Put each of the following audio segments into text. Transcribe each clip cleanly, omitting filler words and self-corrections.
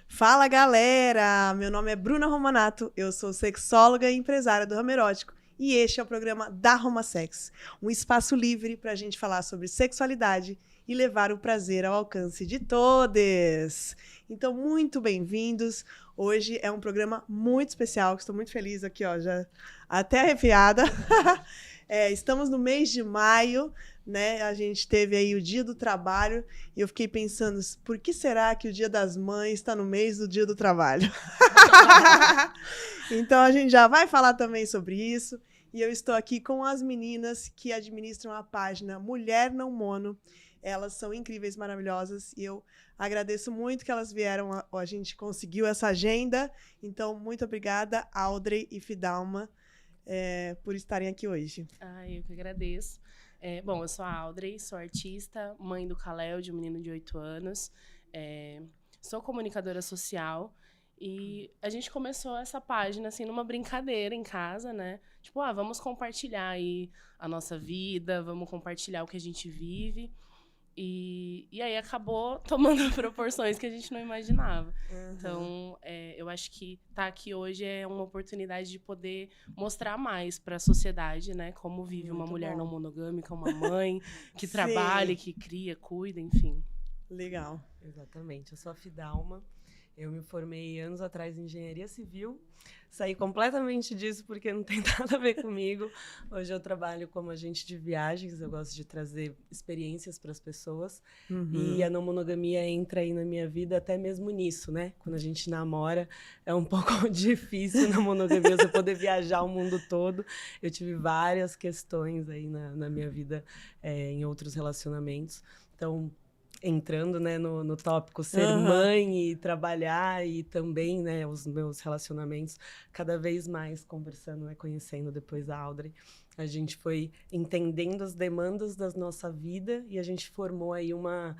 Fala, galera! Meu nome é Bruna Romanato, eu sou sexóloga e empresária do ramo erótico e este é o programa da Romasex, um espaço livre para a gente falar sobre sexualidade e levar o prazer ao alcance de todos. Então, muito bem-vindos. Hoje é um programa muito especial, que estou muito feliz aqui, ó, já até arrepiada. Estamos no mês de maio, né? A gente teve aí o Dia do Trabalho e eu fiquei pensando, por que será que o Dia das Mães está no mês do Dia do Trabalho? Então a gente já vai falar também sobre isso e eu estou aqui com as meninas que administram a página Mulher Não Mono. Elas são incríveis, maravilhosas e eu agradeço muito que elas vieram, a gente conseguiu essa agenda. Então, muito obrigada, Audrey e Fidalma, por estarem aqui hoje. Eu que agradeço. Bom, eu sou a Audrey, sou artista, mãe do Kalel, de um menino de 8 anos. Sou comunicadora social e a gente começou essa página assim numa brincadeira em casa, né? Tipo, vamos compartilhar aí a nossa vida, vamos compartilhar o que a gente vive. E aí acabou tomando proporções que a gente não imaginava. Uhum. Então, eu acho que estar aqui hoje é uma oportunidade de poder mostrar mais para a sociedade, né? Como vive uma mulher não monogâmica, uma mãe que trabalha, que cria, cuida, enfim. Legal. Exatamente. Eu sou a Fidalma. Eu me formei anos atrás em engenharia civil. Saí completamente disso porque não tem nada a ver comigo. Hoje eu trabalho como agente de viagens. Eu gosto de trazer experiências para as pessoas. Uhum. E a não monogamia entra aí na minha vida até mesmo nisso, né? Quando a gente namora, é um pouco difícil na monogamia você poder viajar o mundo todo. Eu tive várias questões aí na minha vida em outros relacionamentos. Então, entrando, né, no tópico ser mãe e trabalhar e também, né, os meus relacionamentos, cada vez mais conversando, né, conhecendo depois a Audrey, a gente foi entendendo as demandas da nossa vida e a gente formou aí uma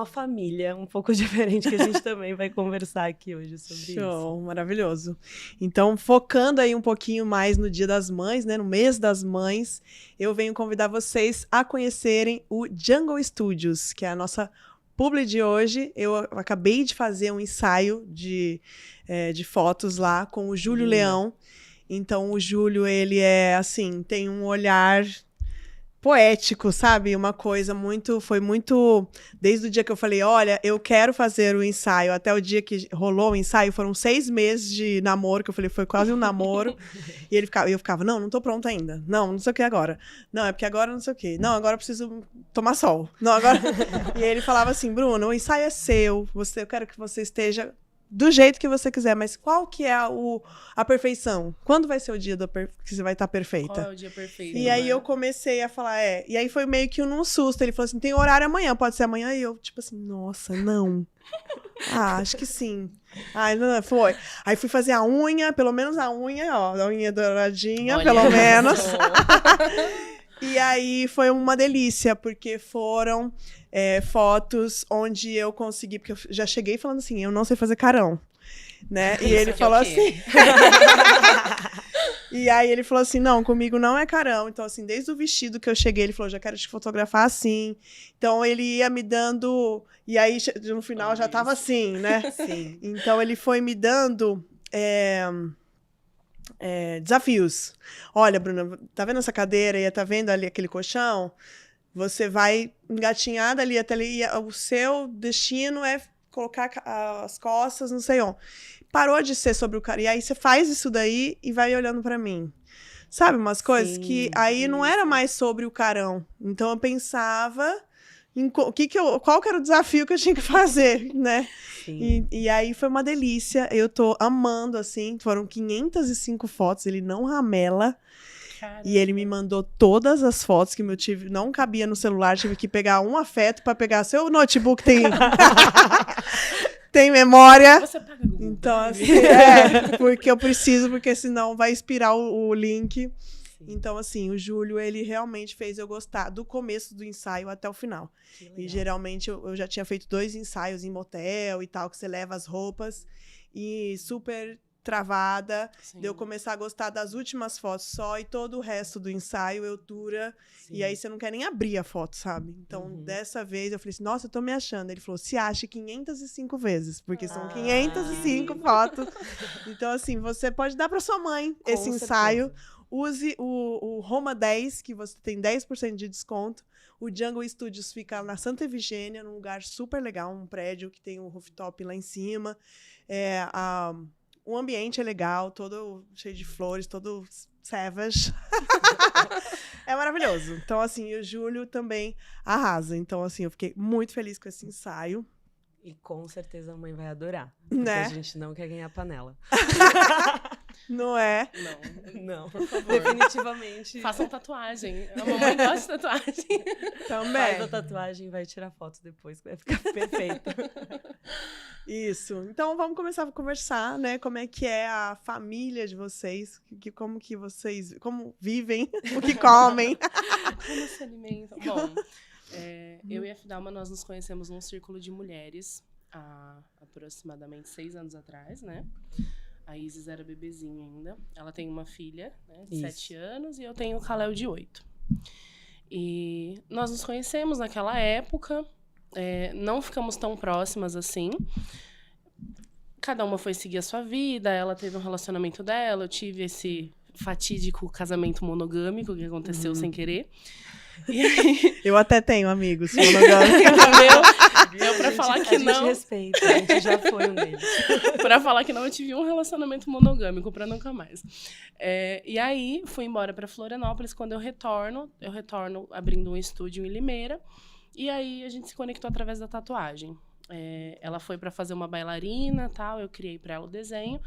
família um pouco diferente que a gente também vai conversar aqui hoje sobre isso. Show, maravilhoso. Então, focando aí um pouquinho mais no Dia das Mães, né, no mês das mães, eu venho convidar vocês a conhecerem o Jungle Studios, que é a nossa publi de hoje. Eu acabei de fazer um ensaio de fotos lá com o Júlio Leão. Então, o Júlio, ele assim, tem um olhar poético, sabe? Uma coisa foi muito... Desde o dia que eu falei, olha, eu quero fazer o ensaio, até o dia que rolou o ensaio, foram 6 meses de namoro, que eu falei, foi quase um namoro. E eu ficava, não tô pronta ainda. Não sei o que agora. Não, é porque agora não sei o que. Não, agora eu preciso tomar sol. Não, agora... E ele falava assim, Bruno, o ensaio é seu, eu quero que você esteja do jeito que você quiser, mas qual que é a perfeição? Quando vai ser o dia que você vai estar perfeita? Qual é o dia perfeito? E aí eu comecei a falar, E aí foi meio que num susto. Ele falou assim, tem horário amanhã, pode ser amanhã? E eu, tipo assim, nossa, não. Acho que sim. Não, foi. Aí fui fazer a unha, pelo menos a unha, ó, a unha douradinha, olha, pelo menos. E aí foi uma delícia, porque foram fotos onde eu consegui, porque eu já cheguei falando assim, eu não sei fazer carão, né? E ele falou assim... E aí ele falou assim, não, comigo não é carão. Então, assim, desde o vestido que eu cheguei, ele falou, já quero te fotografar assim. Então, ele ia me dando... E aí, no final, já tava assim, né? Sim. Então, ele foi me dando... desafios. Olha, Bruna, tá vendo essa cadeira e tá vendo ali aquele colchão? Você vai engatinhar dali até ali, e o seu destino é colocar as costas, não sei onde. Parou de ser sobre o cara. E aí você faz isso daí e vai olhando pra mim. Sabe, umas coisas que aí não era mais sobre o carão. Então eu pensava em qual que era o desafio que eu tinha que fazer, né? E aí foi uma delícia. Eu tô amando, assim. Foram 505 fotos, ele não ramela. Caramba. E ele me mandou todas as fotos que não cabia no celular, tive que pegar um afeto para pegar. Seu notebook tem memória. Você paga Google. Então, assim, porque eu preciso, porque senão vai expirar o link. Sim. Então, assim, o Júlio, ele realmente fez eu gostar do começo do ensaio até o final. E geralmente eu já tinha feito 2 ensaios em motel e tal, que você leva as roupas. E super travada, Sim. de eu começar a gostar das últimas fotos só e todo o resto do ensaio eu dura. Sim. E aí você não quer nem abrir a foto, sabe? Então, dessa vez eu falei assim, nossa, eu tô me achando. Ele falou, se ache 505 vezes, porque são 505 fotos. Então, assim, você pode dar pra sua mãe Com esse ensaio. certeza. Use o Roma 10, que você tem 10% de desconto. O Jungle Studios fica na Santa Efigênia, num lugar super legal, um prédio que tem um rooftop lá em cima. O ambiente é legal, todo cheio de flores, todo savage. É maravilhoso. Então, assim, o Júlio também arrasa. Então, assim, eu fiquei muito feliz com esse ensaio. E com certeza a mãe vai adorar. Porque Né? a gente não quer ganhar panela. Não é? Não. Por favor. Definitivamente. Façam tatuagem. A mamãe gosta de tatuagem. Também. Faz a tatuagem e vai tirar foto depois, que vai ficar perfeito. Isso. Então, vamos começar a conversar, né? Como é que é a família de vocês, como vivem, o que comem. Como se alimentam? Bom, eu e a Fidalma, nós nos conhecemos num círculo de mulheres há aproximadamente 6 anos atrás, né? A Isis era bebezinha ainda. Ela tem uma filha, né, de 7 anos, e eu tenho o Kalel de 8. E nós nos conhecemos naquela época, não ficamos tão próximas assim. Cada uma foi seguir a sua vida, ela teve um relacionamento dela, eu tive esse fatídico casamento monogâmico que aconteceu sem querer. E aí, Eu até tenho amigos monogâmicos. eu pra falar que A não, gente respeita, a gente já foi um deles. pra falar que não, eu tive um relacionamento monogâmico pra nunca mais. E aí, fui embora pra Florianópolis. Quando eu retorno abrindo um estúdio em Limeira. E aí, a gente se conectou através da tatuagem. Ela foi pra fazer uma bailarina, tal, eu criei pra ela o desenho.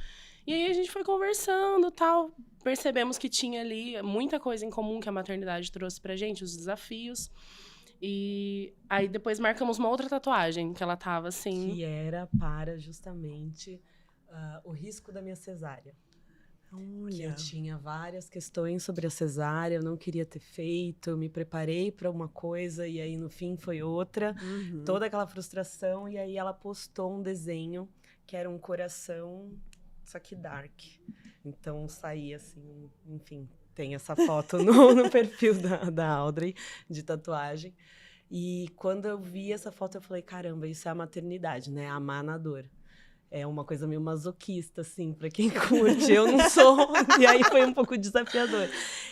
E aí, a gente foi conversando, tal. Percebemos que tinha ali muita coisa em comum que a maternidade trouxe pra gente, os desafios. E aí, depois, marcamos uma outra tatuagem, que ela tava assim... Que era para, justamente, o risco da minha cesárea. Que eu tinha várias questões sobre a cesárea, eu não queria ter feito, eu me preparei para uma coisa e aí, no fim, foi outra. Toda aquela frustração, e aí ela postou um desenho que era um coração, só que dark. Então, saía assim, enfim, tem essa foto no perfil da Audrey, de tatuagem. E quando eu vi essa foto, eu falei, caramba, isso é a maternidade, né? Amar na dor. É uma coisa meio masoquista, assim, pra quem curte. Eu não sou. E aí foi um pouco desafiador.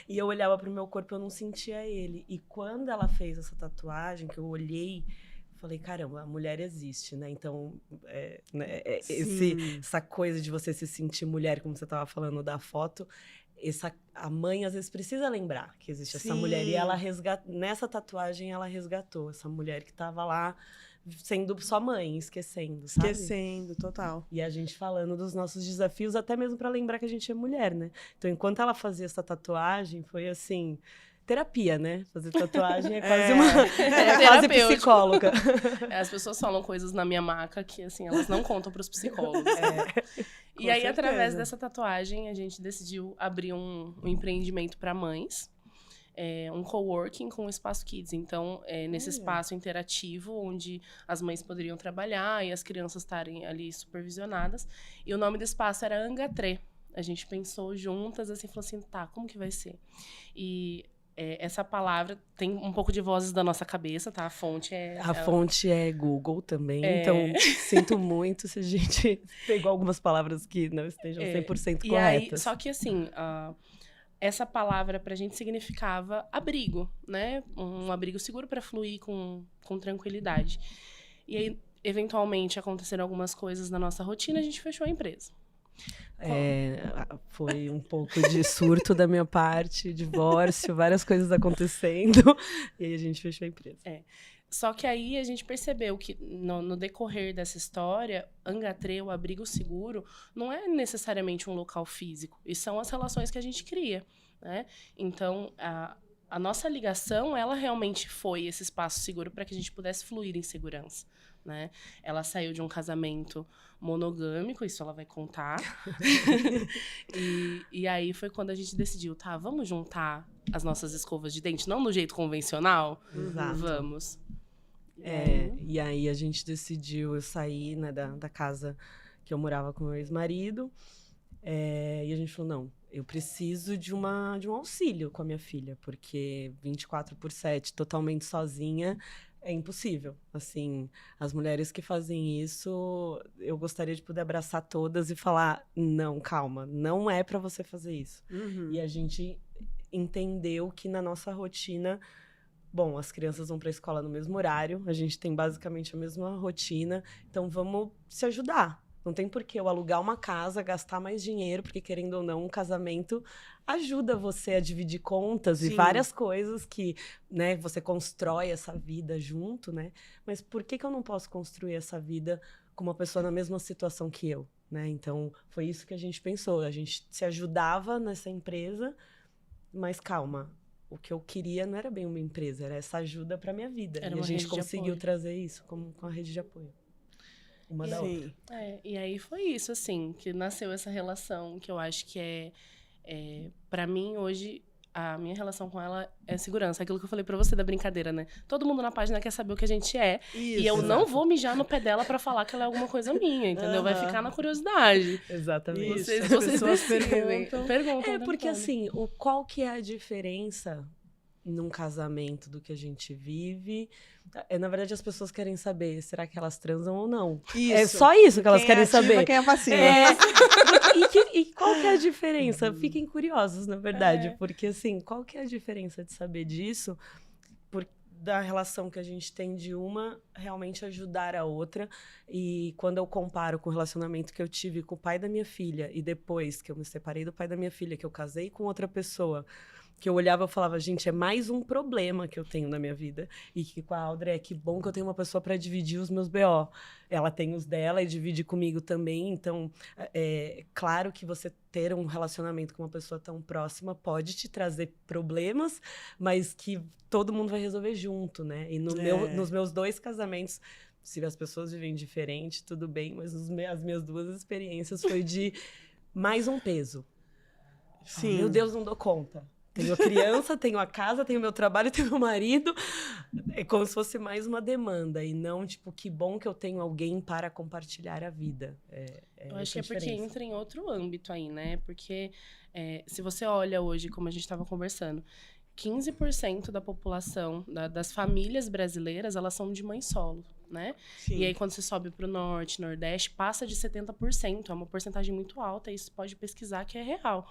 E eu olhava pro meu corpo, eu não sentia ele. E quando ela fez essa tatuagem, que eu olhei, falei, caramba, a mulher existe, né? Então, essa coisa de você se sentir mulher, como você estava falando da foto, a mãe às vezes precisa lembrar que existe essa mulher. E ela nessa tatuagem, ela resgatou essa mulher que estava lá, sendo só mãe, esquecendo, sabe? Esquecendo, total. E a gente falando dos nossos desafios, até mesmo para lembrar que a gente é mulher, né? Então, enquanto ela fazia essa tatuagem, foi assim... terapia, né? Fazer tatuagem é quase quase psicóloga. As pessoas falam coisas na minha maca que, assim, elas não contam pros psicólogos. E aí, certeza. através dessa tatuagem, a gente decidiu abrir um empreendimento para mães. Um coworking com o Espaço Kids. Então, nesse espaço interativo, onde as mães poderiam trabalhar e as crianças estarem ali supervisionadas. E o nome do espaço era Angatré. A gente pensou juntas, assim, falou assim, tá, como que vai ser? E... essa palavra tem um pouco de vozes da nossa cabeça, tá? A fonte é Google também, então sinto muito se a gente pegou algumas palavras que não estejam 100% corretas. Aí, só que assim, essa palavra pra gente significava abrigo, né? Um abrigo seguro para fluir com tranquilidade. E aí, eventualmente, aconteceram algumas coisas na nossa rotina, a gente fechou a empresa. Foi um pouco de surto da minha parte, divórcio, várias coisas acontecendo, e aí a gente fechou a empresa. Só que aí a gente percebeu que no decorrer dessa história, Angatré, o abrigo seguro, não é necessariamente um local físico, e são as relações que a gente cria, né? Então, a nossa ligação, ela realmente foi esse espaço seguro para que a gente pudesse fluir em segurança. Né? Ela saiu de um casamento monogâmico, isso ela vai contar. e aí foi quando a gente decidiu, tá, vamos juntar as nossas escovas de dente, não do jeito convencional? Exato. Vamos. E aí a gente decidiu sair, né, da casa que eu morava com meu ex-marido E a gente falou, não, eu preciso de um auxílio com a minha filha, porque 24/7, totalmente sozinha, é impossível. Assim, as mulheres que fazem isso, eu gostaria de poder abraçar todas e falar, não, calma, não é para você fazer isso. E a gente entendeu que na nossa rotina, bom, as crianças vão para a escola no mesmo horário, a gente tem basicamente a mesma rotina, então vamos se ajudar. Não tem por que eu alugar uma casa, gastar mais dinheiro, porque, querendo ou não, um casamento ajuda você a dividir contas e várias coisas que, né, você constrói essa vida junto, né? Mas por que eu não posso construir essa vida com uma pessoa na mesma situação que eu, né? Então, foi isso que a gente pensou. A gente se ajudava nessa empresa, mas calma, o que eu queria não era bem uma empresa, era essa ajuda para minha vida. Era e a gente conseguiu trazer isso com a rede de apoio. Uma da outra. E aí foi isso, assim, que nasceu essa relação, que eu acho que para mim, hoje, a minha relação com ela é segurança. Aquilo que eu falei pra você da brincadeira, né? Todo mundo na página quer saber o que a gente é. Isso, e eu não vou mijar no pé dela pra falar que ela é alguma coisa minha, entendeu? Vai ficar na curiosidade. Exatamente. Vocês pessoas perguntam. Porque assim, qual que é a diferença num casamento do que a gente vive? Na verdade, as pessoas querem saber, será que elas transam ou não? Isso. É só isso que elas querem saber. Quem é passiva. E qual que é a diferença? Fiquem curiosos, na verdade. Porque, assim, qual que é a diferença de saber disso? Da relação que a gente tem de uma realmente ajudar a outra. E quando eu comparo com o relacionamento que eu tive com o pai da minha filha, e depois que eu me separei do pai da minha filha, que eu casei com outra pessoa, que eu olhava e falava, gente, é mais um problema que eu tenho na minha vida. E que com a Audrey, que bom que eu tenho uma pessoa para dividir os meus BO. Ela tem os dela e divide comigo também. Então, claro que você ter um relacionamento com uma pessoa tão próxima pode te trazer problemas, mas que todo mundo vai resolver junto, né? E nos meus 2 casamentos, se as pessoas vivem diferente, tudo bem, mas as minhas 2 experiências foi de mais um peso. Sim. Meu Deus, não dou conta. Tenho a criança, tenho a casa, tenho meu trabalho, tenho meu marido. É como se fosse mais uma demanda. E não, tipo, que bom que eu tenho alguém para compartilhar a vida. Eu acho que é porque entra em outro âmbito aí, né? Porque se você olha hoje, como a gente estava conversando, 15% da população, das famílias brasileiras, elas são de mãe solo, né? Sim. E aí, quando você sobe para o norte, nordeste, passa de 70%. É uma porcentagem muito alta, e isso pode pesquisar que é real.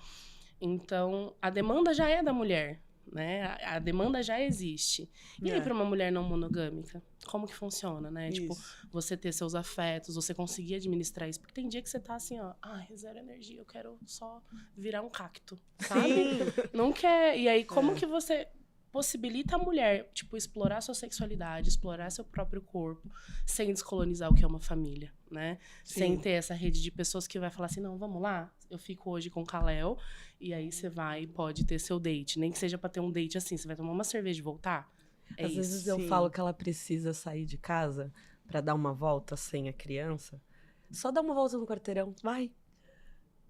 Então, a demanda já é da mulher, né? A demanda já existe. E aí, para uma mulher não monogâmica, como que funciona, né? Isso. Tipo, você ter seus afetos, você conseguir administrar isso. Porque tem dia que você tá assim, ó, zero energia, eu quero só virar um cacto, sabe? Sim. Não quer. E aí, como que você possibilita a mulher, tipo, explorar sua sexualidade, explorar seu próprio corpo, sem descolonizar o que é uma família, né? Sim. Sem ter essa rede de pessoas que vai falar assim, não, vamos lá, eu fico hoje com o Kalel, e aí você vai e pode ter seu date. Nem que seja pra ter um date assim, você vai tomar uma cerveja e voltar. Às vezes eu falo que ela precisa sair de casa pra dar uma volta sem a criança. Só dá uma volta no quarteirão, vai.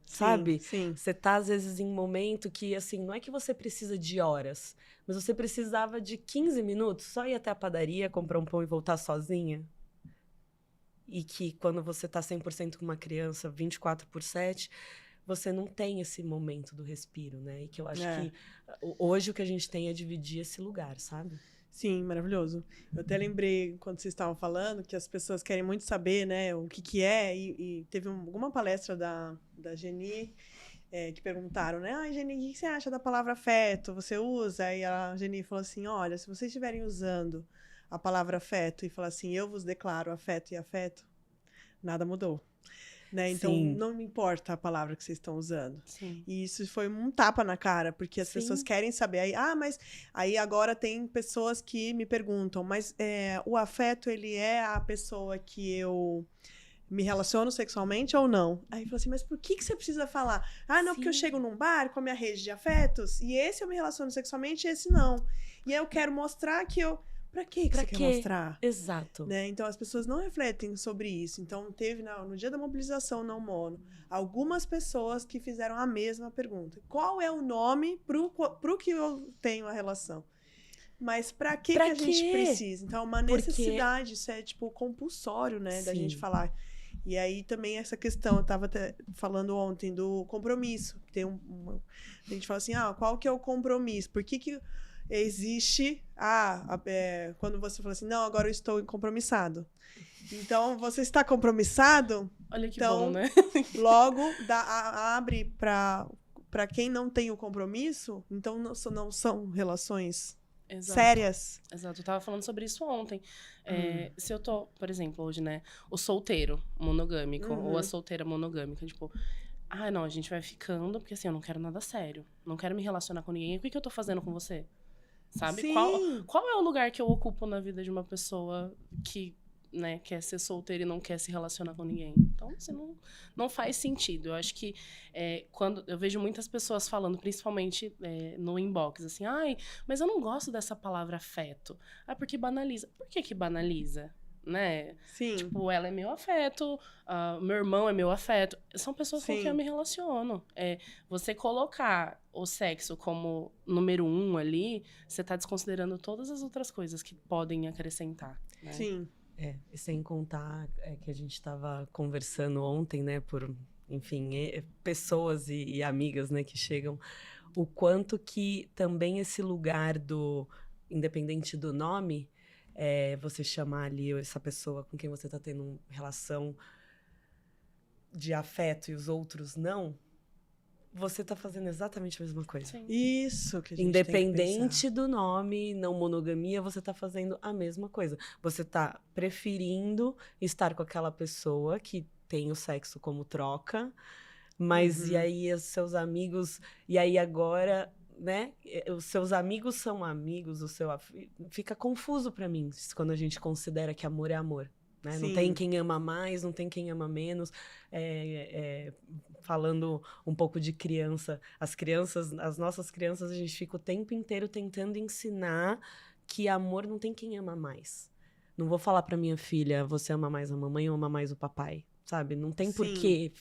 Sabe? Sim. Você tá, às vezes, em um momento que, assim, não é que você precisa de horas, mas você precisava de 15 minutos, só ir até a padaria, comprar um pão e voltar sozinha. E que quando você tá 100% com uma criança, 24/7, você não tem esse momento do respiro, né? E que eu acho que hoje o que a gente tem é dividir esse lugar, sabe? Sim, maravilhoso. Eu até lembrei, quando vocês estavam falando, que as pessoas querem muito saber, né, o que é, e teve alguma palestra da Geni, que perguntaram, né, Geni, o que você acha da palavra afeto? Você usa? E a Geni falou assim, olha, se vocês estiverem usando a palavra afeto e falar assim, eu vos declaro afeto e afeto, nada mudou. Né? Então, não me importa a palavra que vocês estão usando. Sim. E isso foi um tapa na cara, porque as pessoas querem saber. Mas aí agora tem pessoas que me perguntam, mas o afeto, ele é a pessoa que eu me relaciono sexualmente ou não? Aí eu falo assim, mas por que você precisa falar? Não, porque eu chego num bar com a minha rede de afetos, e esse eu me relaciono sexualmente e esse não. E aí eu quero mostrar que eu... Pra que você quer mostrar? Exato. Né? Então, as pessoas não refletem sobre isso. Então, teve no dia da mobilização não mono, algumas pessoas que fizeram a mesma pergunta. Qual é o nome pro que eu tenho a relação? Mas pra que a gente precisa? Então, é uma necessidade, isso é tipo compulsório, né? Da gente falar E aí também essa questão, eu estava até falando ontem do compromisso. Tem a gente fala assim, qual que é o compromisso? Por que existe, quando você fala assim, não, agora eu estou compromissado. Então, você está compromissado? Olha que então, bom, né? Logo, abre para quem não tem o compromisso, então não são relações sérias. Exato, eu tava falando sobre isso ontem. Se eu tô, por exemplo, hoje, né, o solteiro monogâmico, ou a solteira monogâmica, tipo, não, a gente vai ficando, porque assim, eu não quero nada sério, não quero me relacionar com ninguém, o que eu tô fazendo com você? Sabe? Sim. Qual é o lugar que eu ocupo na vida de uma pessoa que, né, quer ser solteira e não quer se relacionar com ninguém? Então, assim, não faz sentido. Eu acho que quando eu vejo muitas pessoas falando, principalmente no inbox, assim, mas eu não gosto dessa palavra afeto. Porque banaliza. Por que banaliza? Né? Sim. Tipo, ela é meu afeto, meu irmão é meu afeto. São pessoas com quem eu me relaciono. Você colocar o sexo como número 1 ali, você tá desconsiderando todas as outras coisas que podem acrescentar. Né? Sim. E sem contar que a gente estava conversando ontem, né, por, enfim, pessoas e amigas, né, que chegam, o quanto que também esse lugar do, independente do nome, você chamar ali essa pessoa com quem você está tendo relação de afeto e os outros não, você está fazendo exatamente a mesma coisa. Sim. Isso que a gente independente do nome, não monogamia, você está fazendo a mesma coisa. Você está preferindo estar com aquela pessoa que tem o sexo como troca, mas e aí os seus amigos, e aí agora, né? Os seus amigos são amigos, fica confuso para mim quando a gente considera que amor é amor. Né? Não tem quem ama mais, não tem quem ama menos. Falando um pouco de criança, as nossas crianças, a gente fica o tempo inteiro tentando ensinar que amor não tem quem ama mais. Não vou falar para minha filha, você ama mais a mamãe ou ama mais o papai, sabe? Não tem porquê,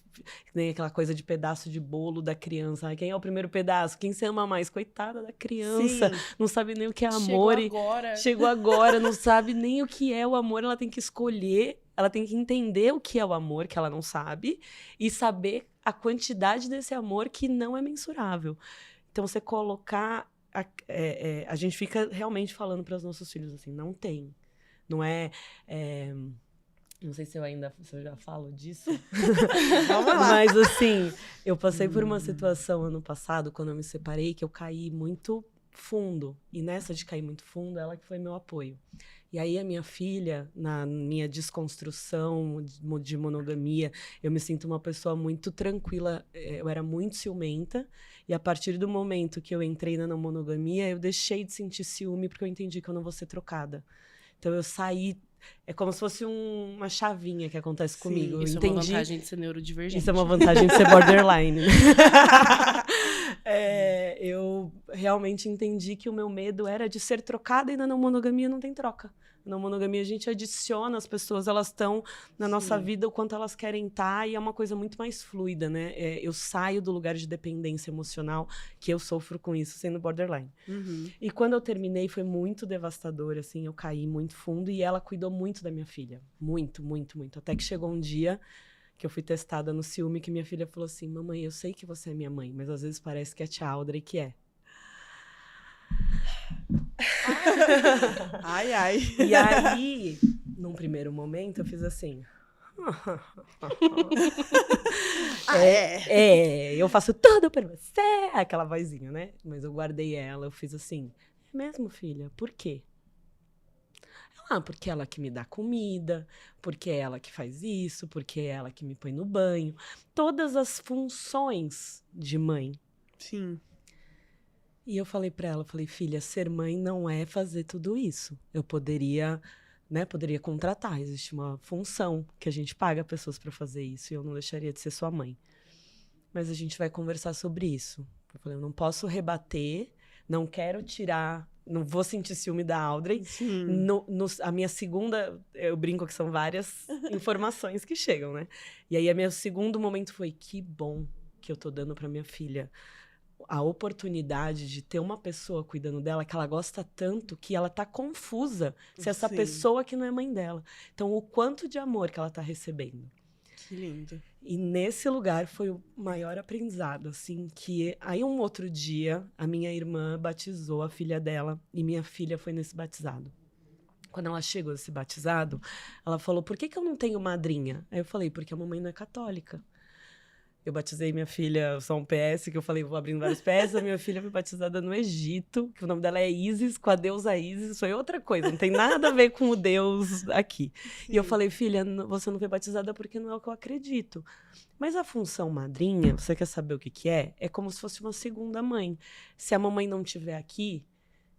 nem aquela coisa de pedaço de bolo da criança. Quem é o primeiro pedaço? Quem você ama mais? Coitada da criança, não sabe nem o que é amor. Chegou agora, não sabe nem o que é o amor, ela tem que escolher, ela tem que entender o que é o amor, que ela não sabe, e saber a quantidade desse amor que não é mensurável. Então, você colocar... a gente fica realmente falando para os nossos filhos assim, não tem. Não não sei se eu já falo disso. Vamos lá. Mas, assim, eu passei por uma situação ano passado, quando eu me separei, que eu caí muito fundo. E nessa de cair muito fundo, ela que foi meu apoio. E aí a minha filha, na minha desconstrução de monogamia, eu me sinto uma pessoa muito tranquila. Eu era muito ciumenta. E a partir do momento que eu entrei na não monogamia, eu deixei de sentir ciúme, porque eu entendi que eu não vou ser trocada. Então eu saí... É como se fosse uma chavinha que acontece comigo. Isso é uma vantagem de ser neurodivergente. Isso é uma vantagem de ser borderline. Eu realmente entendi que o meu medo era de ser trocada, e na não monogamia não tem troca. Na monogamia a gente adiciona as pessoas, elas estão na nossa vida o quanto elas querem estar, e é uma coisa muito mais fluida, né? Eu saio do lugar de dependência emocional, que eu sofro com isso sendo borderline. E quando eu terminei foi muito devastador, assim, eu caí muito fundo, e ela cuidou muito da minha filha. Muito, muito, muito. Até que chegou um dia que eu fui testada no ciúme, que minha filha falou assim, mamãe, eu sei que você é minha mãe, mas às vezes parece que é a tia Audrey que é. Ai, ai. E aí, num primeiro momento, eu fiz assim... eu faço tudo por você, aquela vozinha, né? Mas eu guardei ela, eu fiz assim, é mesmo, filha? Por quê? Porque ela que me dá comida, porque é ela que faz isso, porque é ela que me põe no banho. Todas as funções de mãe. Sim. E eu falei pra ela, filha, ser mãe não é fazer tudo isso. Eu poderia contratar, existe uma função que a gente paga pessoas pra fazer isso, e eu não deixaria de ser sua mãe. Mas a gente vai conversar sobre isso. Eu falei, eu não posso rebater, não quero tirar, não vou sentir ciúme da Audrey. A minha segunda, eu brinco que são várias informações que chegam, né? E aí, meu segundo momento foi, que bom que eu tô dando pra minha filha a oportunidade de ter uma pessoa cuidando dela que ela gosta tanto que ela tá confusa se essa pessoa que não é mãe dela. Então, o quanto de amor que ela tá recebendo. Que lindo. E nesse lugar foi o maior aprendizado, assim, que aí um outro dia a minha irmã batizou a filha dela e minha filha foi nesse batizado. Quando ela chegou nesse batizado, ela falou, por que eu não tenho madrinha? Aí eu falei, porque a mamãe não é católica. Eu batizei minha filha, só um PS, que eu falei, vou abrindo vários PS. A minha filha foi batizada no Egito, que o nome dela é Isis, com a deusa Isis. Foi outra coisa, não tem nada a ver com o Deus aqui. Sim. E eu falei, filha, você não foi batizada porque não é o que eu acredito. Mas a função madrinha, você quer saber o que é? É como se fosse uma segunda mãe. Se a mamãe não estiver aqui,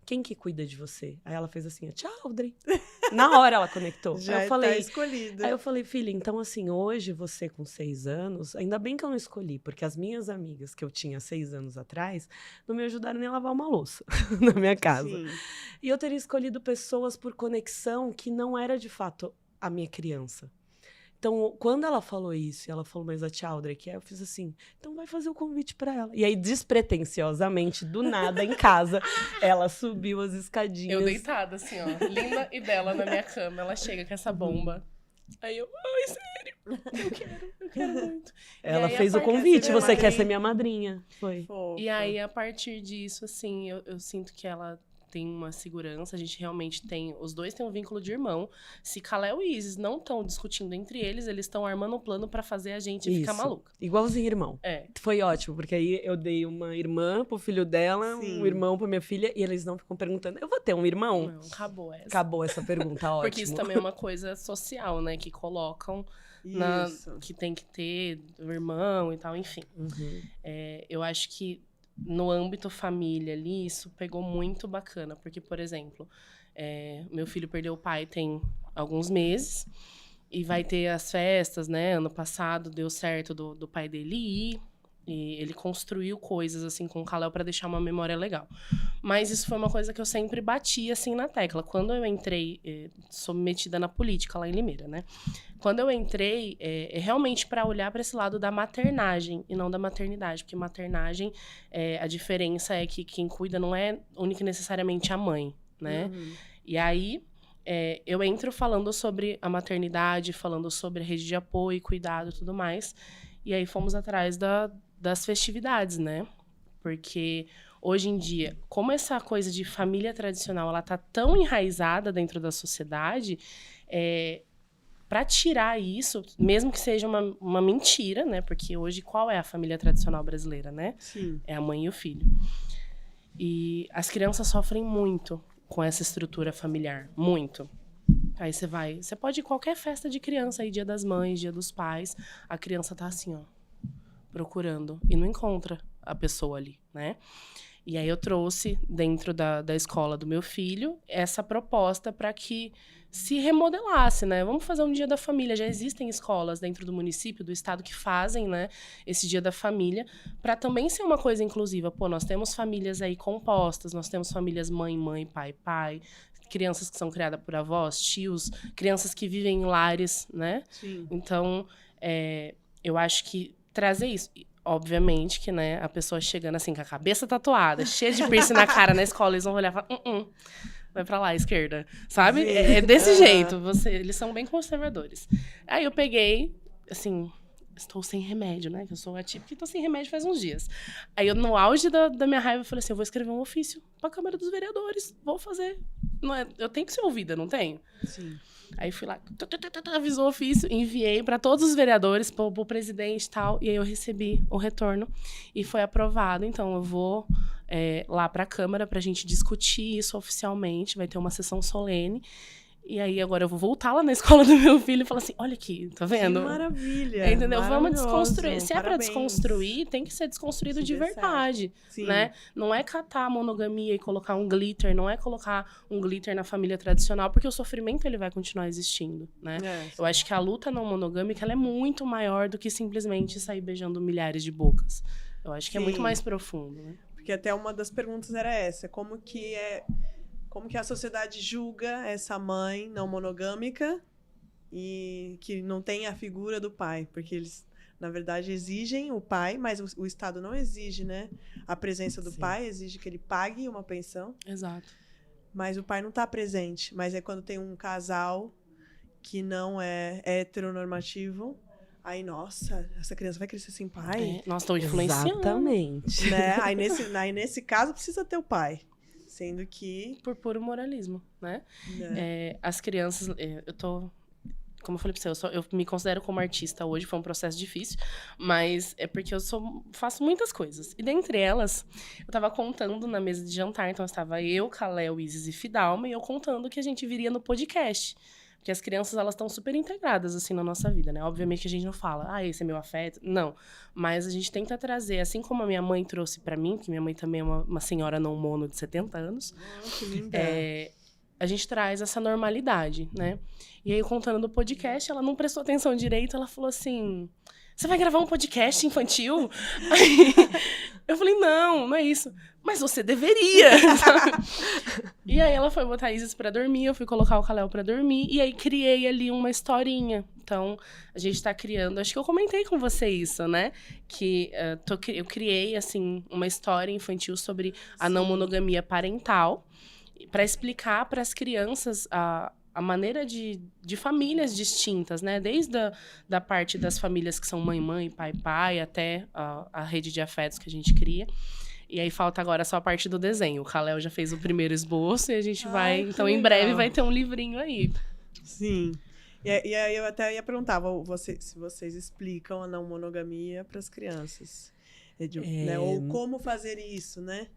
quem que cuida de você? Aí ela fez assim, tchau, Audrey. Na hora ela conectou. Já aí eu falei, tá escolhida. Aí eu falei, filha, então assim, hoje você com 6 anos, ainda bem que eu não escolhi, porque as minhas amigas que eu tinha 6 anos atrás não me ajudaram nem a lavar uma louça na minha casa. Sim. E eu teria escolhido pessoas por conexão que não era de fato a minha criança. Então, quando ela falou isso, e ela falou, mas a tia Audrey, que é, eu fiz assim, então vai fazer o convite pra ela. E aí, despretensiosamente, do nada, em casa, ela subiu as escadinhas. Eu deitada, assim, ó, linda e bela na minha cama. Ela chega com essa bomba. Aí eu, ai, sério, eu quero muito. Ela fez o convite, você quer ser minha madrinha. Foi. E aí, a partir disso, assim, eu sinto que ela tem uma segurança, a gente realmente tem, os dois têm um vínculo de irmão. Se Kalel e Isis não estão discutindo entre eles estão armando um plano pra fazer a gente ficar maluca. Igualzinho irmão. É. Foi ótimo, porque aí eu dei uma irmã pro filho dela, Sim. um irmão pra minha filha, e eles não ficam perguntando, eu vou ter um irmão? Não, acabou essa. Acabou essa pergunta, ótimo. Porque isso também é uma coisa social, né, que colocam que tem que ter o irmão e tal, enfim. Uhum. Eu acho que no âmbito família ali, isso pegou muito bacana. Porque, por exemplo, meu filho perdeu o pai tem alguns meses. E vai ter as festas, né? Ano passado deu certo do pai dele ir. E ele construiu coisas, assim, com o Kalel pra deixar uma memória legal. Mas isso foi uma coisa que eu sempre bati, assim, na tecla. Quando eu entrei, sou metida na política lá em Limeira, né? Quando eu entrei, realmente para olhar para esse lado da maternagem e não da maternidade. Porque maternagem, a diferença é que quem cuida não é única e necessariamente a mãe, né? Uhum. E aí, eu entro falando sobre a maternidade, falando sobre a rede de apoio, cuidado e tudo mais. E aí fomos atrás das festividades, né? Porque hoje em dia, como essa coisa de família tradicional, ela tá tão enraizada dentro da sociedade, para tirar isso, mesmo que seja uma mentira, né? Porque hoje, qual é a família tradicional brasileira, né? Sim. É a mãe e o filho. E as crianças sofrem muito com essa estrutura familiar, muito. Aí você pode ir em qualquer festa de criança aí, Dia das Mães, Dia dos Pais, a criança tá assim, ó, procurando e não encontra a pessoa ali, né? E aí eu trouxe dentro da escola do meu filho essa proposta para que se remodelasse, né? Vamos fazer um Dia da Família. Já existem escolas dentro do município, do estado, que fazem, né, esse Dia da Família, para também ser uma coisa inclusiva. Pô, nós temos famílias aí compostas, nós temos famílias mãe, pai, crianças que são criadas por avós, tios, crianças que vivem em lares, né? Sim. Então, eu acho que trazer isso... Obviamente que, né, a pessoa chegando assim, com a cabeça tatuada, cheia de piercing na cara na escola, eles vão olhar e falar, vai pra lá, à esquerda, sabe? É desse jeito, eles são bem conservadores. Aí eu peguei, assim, estou sem remédio, né, que eu sou atípica, então sem remédio faz uns dias. Aí eu, no auge da minha raiva, eu falei assim, eu vou escrever um ofício pra Câmara dos Vereadores, vou fazer. Não eu tenho que ser ouvida, não tenho? Sim. Aí fui lá, avisou o ofício, enviei para todos os vereadores, pro presidente e tal, e aí eu recebi o retorno e foi aprovado. Então eu vou lá para a Câmara pra gente discutir isso oficialmente, vai ter uma sessão solene. E aí agora eu vou voltar lá na escola do meu filho e falar assim, olha aqui, tá vendo? Que maravilha! Entendeu? Vamos desconstruir. Se Parabéns. É pra desconstruir, tem que ser desconstruído de verdade, né? Não é catar a monogamia e colocar um glitter, não é colocar um glitter na família tradicional, porque o sofrimento ele vai continuar existindo, né? Eu acho que a luta não monogâmica ela é muito maior do que simplesmente sair beijando milhares de bocas. Eu acho que é muito mais profundo, né? Porque até uma das perguntas era essa, como que a sociedade julga essa mãe não monogâmica e que não tem a figura do pai? Porque eles, na verdade, exigem o pai, mas o Estado não exige, né? A presença do pai, exige que ele pague uma pensão. Exato. Mas o pai não está presente. Mas é quando tem um casal que não é heteronormativo, Aí, nossa, essa criança vai crescer sem pai? Nossa, estão influenciando. Exatamente. Né? Aí, nesse caso, precisa ter o pai. Sendo que... Por puro moralismo, né? As crianças... Como eu falei pra você, eu me considero como artista hoje, foi um processo difícil, mas é porque faço muitas coisas. E dentre elas, eu tava contando na mesa de jantar, então estava eu, Caléu, Isis e Fidalma, e eu contando que a gente viria no podcast. Porque as crianças, elas estão super integradas, assim, na nossa vida, né? Obviamente que a gente não fala, esse é meu afeto. Não. Mas a gente tenta trazer, assim como a minha mãe trouxe pra mim, que minha mãe também é uma senhora não mono de 70 anos. Que linda. A gente traz essa normalidade, né? E aí, contando do podcast, ela não prestou atenção direito, ela falou assim, você vai gravar um podcast infantil? Aí, eu falei, não é isso. Mas você deveria, sabe? E aí, ela foi botar a Isis pra dormir, eu fui colocar o Caléu pra dormir, e aí criei ali uma historinha. Então, a gente tá criando, acho que eu comentei com você isso, né? Que eu criei, assim, uma história infantil sobre a não monogamia parental, para explicar para as crianças a maneira de famílias distintas, né? Desde da parte das famílias que são mãe, pai, até a rede de afetos que a gente cria. E aí falta agora só a parte do desenho. O Caléu já fez o primeiro esboço e a gente vai... Então, em breve, vai ter um livrinho aí. Sim. E aí eu até ia perguntar se vocês explicam a não monogamia para as crianças. Né? Ou como fazer isso, né?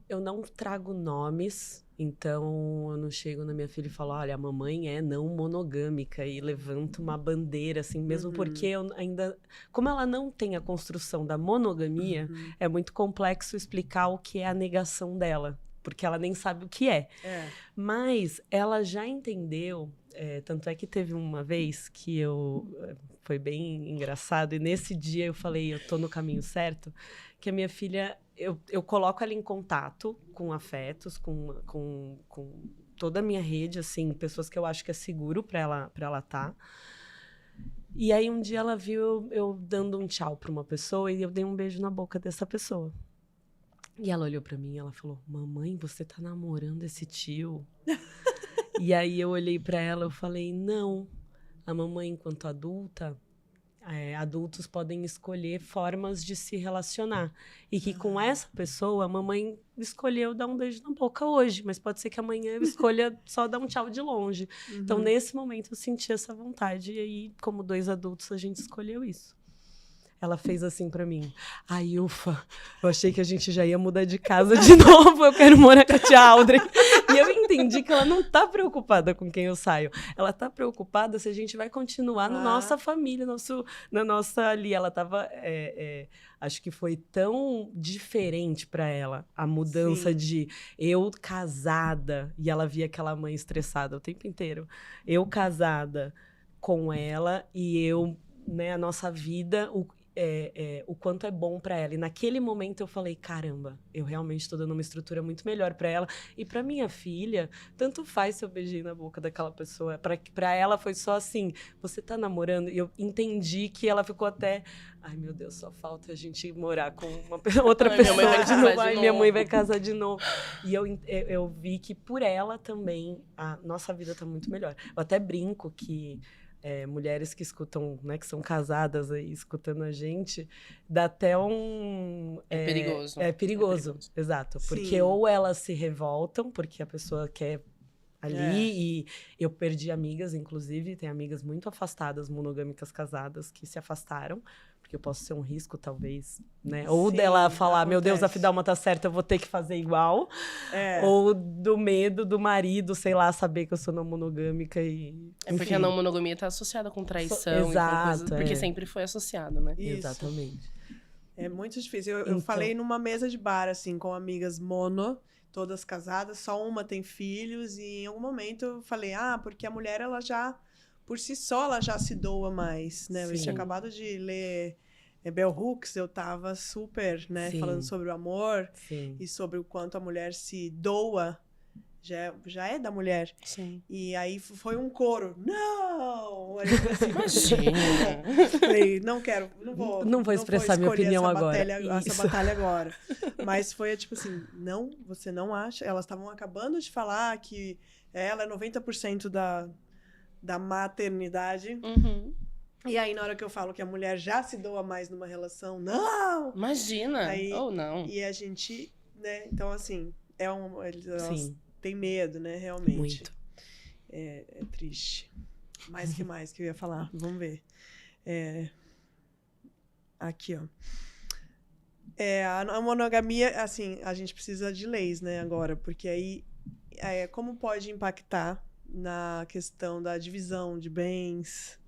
Eu não trago nomes, então eu não chego na minha filha e falo, olha, a mamãe é não monogâmica e levanto uma bandeira, assim, mesmo porque eu ainda... Como ela não tem a construção da monogamia, é muito complexo explicar o que é a negação dela, porque ela nem sabe o que é. Mas ela já entendeu, tanto é que teve uma vez que foi bem engraçado, e nesse dia eu falei, eu tô no caminho certo, que a minha filha, eu coloco ela em contato com afetos, com toda a minha rede, assim, pessoas que eu acho que é seguro pra ela tá. E aí um dia ela viu eu dando um tchau pra uma pessoa e eu dei um beijo na boca dessa pessoa. E ela olhou pra mim e ela falou, mamãe, você tá namorando esse tio? E aí eu olhei pra ela e falei, não, a mamãe enquanto adulta, adultos podem escolher formas de se relacionar. E que com essa pessoa, a mamãe escolheu dar um beijo na boca hoje, mas pode ser que amanhã eu escolha só dar um tchau de longe. Então, nesse momento, eu senti essa vontade. E aí, como 2 adultos, a gente escolheu isso. Ela fez assim pra mim. Ai, ufa, eu achei que a gente já ia mudar de casa de novo. Eu quero morar com a tia Audrey. E eu entendi que ela não tá preocupada com quem eu saio. Ela tá preocupada se a gente vai continuar na nossa família, na nossa ali. Ela tava... acho que foi tão diferente pra ela a mudança de eu casada. E ela via aquela mãe estressada o tempo inteiro. Eu casada com ela e eu... Né, a nossa vida, o quanto é bom pra ela. E naquele momento eu falei, caramba, eu realmente tô dando uma estrutura muito melhor pra ela. E pra minha filha, tanto faz se eu beijei na boca daquela pessoa. Pra ela foi só assim, você tá namorando? E eu entendi que ela ficou até... Ai, meu Deus, só falta a gente morar com outra pessoa de novo. Ai, minha mãe vai casar de novo. E eu vi que por ela também, a nossa vida tá muito melhor. Eu até brinco que... mulheres que escutam, né, que são casadas aí, escutando a gente, dá até um... É perigoso. É perigoso, exato. Porque ou elas se revoltam, porque a pessoa quer ali, e eu perdi amigas, inclusive, tem amigas muito afastadas, monogâmicas casadas, que se afastaram, porque eu posso ser um risco, talvez, né? Ou dela falar, meu Deus, a Fidalma tá certa, eu vou ter que fazer igual. Ou do medo do marido, sei lá, saber que eu sou não monogâmica e... É porque a não monogamia tá associada com traição. Exato, e com coisas, porque sempre foi associado, né? Isso. Exatamente. É muito difícil. Eu falei numa mesa de bar, assim, com amigas mono, todas casadas, só uma tem filhos, e em algum momento eu falei, porque a mulher, ela já... Por si só, ela já se doa mais, né? Eu tinha acabado de ler Bell Hooks, eu tava super, né? Falando sobre o amor e sobre o quanto a mulher se doa, já é da mulher. Sim. E aí foi um coro. Não! Aí eu falei assim, imagina! Falei, não vou expressar minha opinião agora. Essa batalha agora. Mas foi tipo assim, não, você não acha? Elas estavam acabando de falar que ela é 90% da maternidade. E aí, na hora que eu falo que a mulher já se doa mais numa relação, não! Imagina! Aí, ou não. E a gente, né? Então, assim, elas Sim. têm medo, né? Realmente. Muito. É triste. Mais que eu ia falar. Vamos ver. Aqui, ó. A monogamia, assim, a gente precisa de leis, né, agora, porque aí como pode impactar na questão da divisão de bens,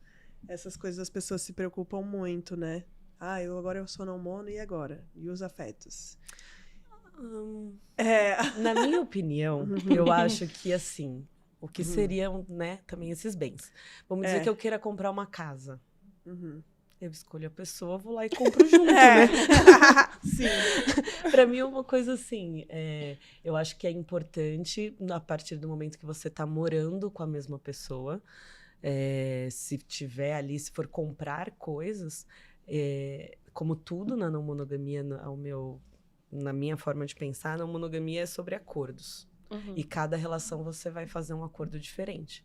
essas coisas as pessoas se preocupam muito, né? Agora eu sou não mono, e agora? E os afetos? Na minha opinião, eu acho que, assim, o que seriam, né, também esses bens. Vamos dizer que eu queira comprar uma casa. Eu escolho a pessoa, vou lá e compro junto, né? Sim. Pra mim é uma coisa assim, eu acho que é importante, a partir do momento que você tá morando com a mesma pessoa, se tiver ali, se for comprar coisas, como tudo na não monogamia, na minha forma de pensar, a não monogamia é sobre acordos. E cada relação você vai fazer um acordo diferente.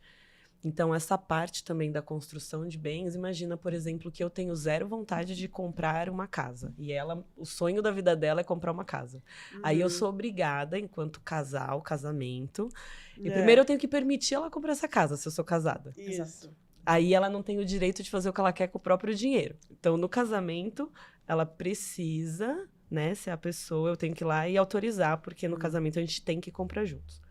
Então, essa parte também da construção de bens, imagina, por exemplo, que eu tenho zero vontade de comprar uma casa. E o sonho da vida dela é comprar uma casa. Aí eu sou obrigada, enquanto casamento. E primeiro eu tenho que permitir ela comprar essa casa, se eu sou casada. Isso. Exato. Aí ela não tem o direito de fazer o que ela quer com o próprio dinheiro. Então, no casamento, ela precisa, né, ser a pessoa, eu tenho que ir lá e autorizar, porque no casamento a gente tem que comprar juntos.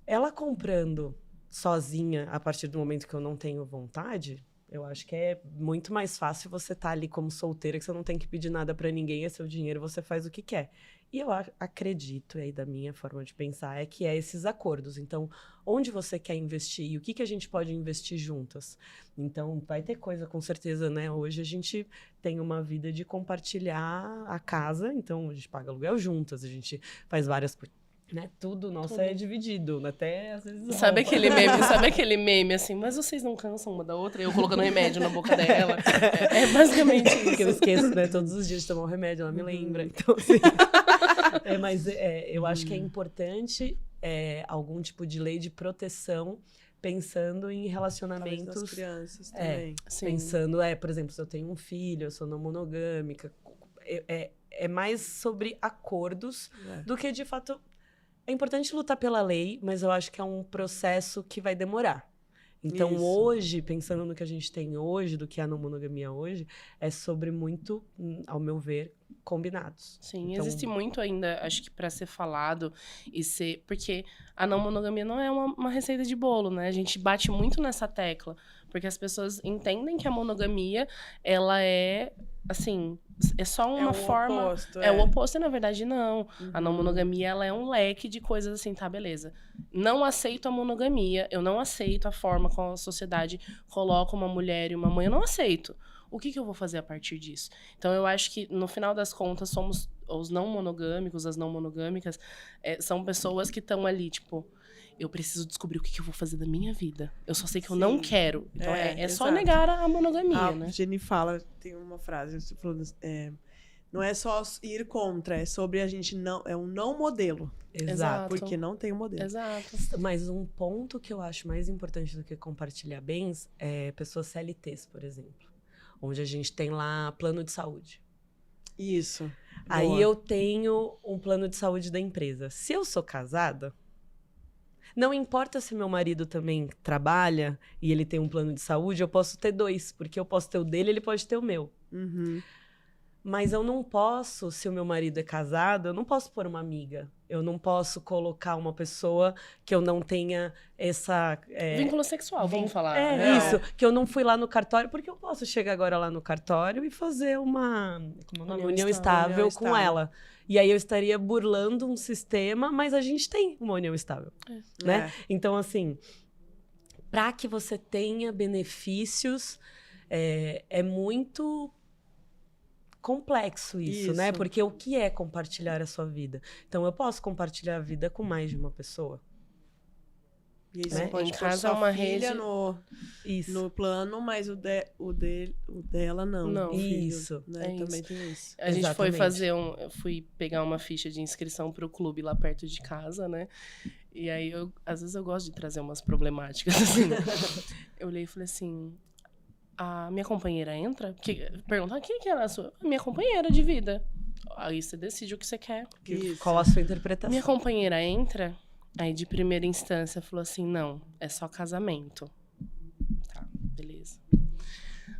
Ela comprando sozinha, a partir do momento que eu não tenho vontade, eu acho que é muito mais fácil você estar ali como solteira, que você não tem que pedir nada pra ninguém, é seu dinheiro, você faz o que quer. E eu acredito, aí da minha forma de pensar, é que é esses acordos. Então, onde você quer investir e o que a gente pode investir juntas? Então, vai ter coisa, com certeza, né? Hoje a gente tem uma vida de compartilhar a casa, então a gente paga aluguel juntas, a gente faz várias... Né? Tudo nosso é dividido, até às vezes. Sabe aquele meme assim, mas vocês não cansam uma da outra? Eu colocando remédio na boca dela. É basicamente isso. Porque eu esqueço, né? Todos os dias de tomar um remédio, ela me lembra. Então, assim, mas eu acho que é importante algum tipo de lei de proteção pensando em relacionamentos. Talvez nas crianças também. Pensando, por exemplo, se eu tenho um filho, eu sou não monogâmica. É mais sobre acordos do que, de fato... É importante lutar pela lei, mas eu acho que é um processo que vai demorar. Então, hoje, pensando no que a gente tem hoje, do que é a não monogamia hoje, é sobre muito, ao meu ver, combinados. Sim, então, existe muito ainda, acho que para ser falado e ser... Porque a não monogamia não é uma receita de bolo, né? A gente bate muito nessa tecla, porque as pessoas entendem que a monogamia, ela é, assim... É só uma forma... Oposto, o oposto, e na verdade não. A não monogamia, ela é um leque de coisas assim, tá, beleza. Não aceito a monogamia, eu não aceito a forma como a sociedade coloca uma mulher e uma mãe, eu não aceito. O que eu vou fazer a partir disso? Então, eu acho que, no final das contas, somos os não monogâmicos, as não monogâmicas, são pessoas que estão ali, tipo... Eu preciso descobrir o que eu vou fazer da minha vida. Eu só sei que eu não quero. Então, é só negar a monogamia, né? A Jenny fala, tem uma frase, você falou, não é só ir contra, é sobre a gente não... É um não modelo. Exato. Porque não tem um modelo. Exato. Mas um ponto que eu acho mais importante do que compartilhar bens é pessoas CLTs, por exemplo. Onde a gente tem lá plano de saúde. Isso. Aí Boa. eu tenho um plano de saúde da empresa. Se eu sou casada... Não importa se meu marido também trabalha e ele tem um plano de saúde, eu posso ter 2, porque eu posso ter o dele e ele pode ter o meu. Mas eu não posso, se o meu marido é casado, eu não posso pôr uma amiga. Eu não posso colocar uma pessoa que eu não tenha essa... Vínculo sexual, vamos falar. Isso, que eu não fui lá no cartório, porque eu posso chegar agora lá no cartório e fazer uma união estável com ela. E aí eu estaria burlando um sistema, mas a gente tem uma união estável, né? Então, assim, para que você tenha benefícios, é muito complexo isso, né? Porque o que é compartilhar a sua vida? Então, eu posso compartilhar a vida com mais de uma pessoa. E isso né? pode Em pôr casa sua uma filha rede... no plano, mas o dela não. Não. O filho, Isso. né? Também tem isso. A gente foi Exatamente. eu fui pegar uma ficha de inscrição pro clube lá perto de casa, né? E aí, às vezes eu gosto de trazer umas problemáticas, assim. Eu olhei e falei assim... a minha companheira entra? Pergunta, quem que é a sua? A minha companheira de vida. Aí você decide o que você quer. Qual a sua interpretação? Minha companheira entra, aí de primeira instância falou assim, não, é só casamento. Tá, beleza.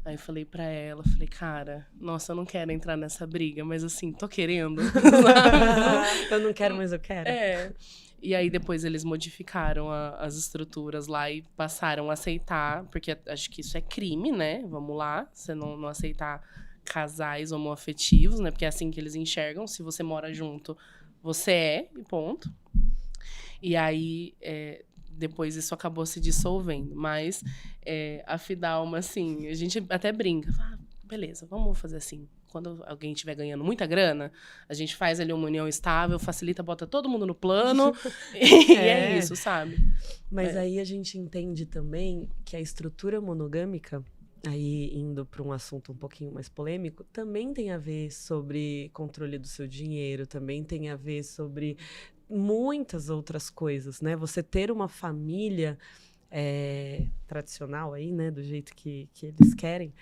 Aí eu falei pra ela, falei, cara, nossa, eu não quero entrar nessa briga, mas assim, tô querendo. Eu não quero, mas eu quero. E aí depois eles modificaram as estruturas lá e passaram a aceitar, porque acho que isso é crime, né? Vamos lá, você não aceitar casais homoafetivos, né? Porque é assim que eles enxergam, se você mora junto, você é, e ponto. E aí, depois isso acabou se dissolvendo, mas a Fidalma, assim, a gente até brinca, fala, beleza, vamos fazer assim. Quando alguém estiver ganhando muita grana, a gente faz ali uma união estável, facilita, bota todo mundo no plano. E é isso, sabe? Mas aí a gente entende também que a estrutura monogâmica, aí indo para um assunto um pouquinho mais polêmico, também tem a ver sobre controle do seu dinheiro, também tem a ver sobre muitas outras coisas, né? Você ter uma família tradicional aí, né? Do jeito que eles querem,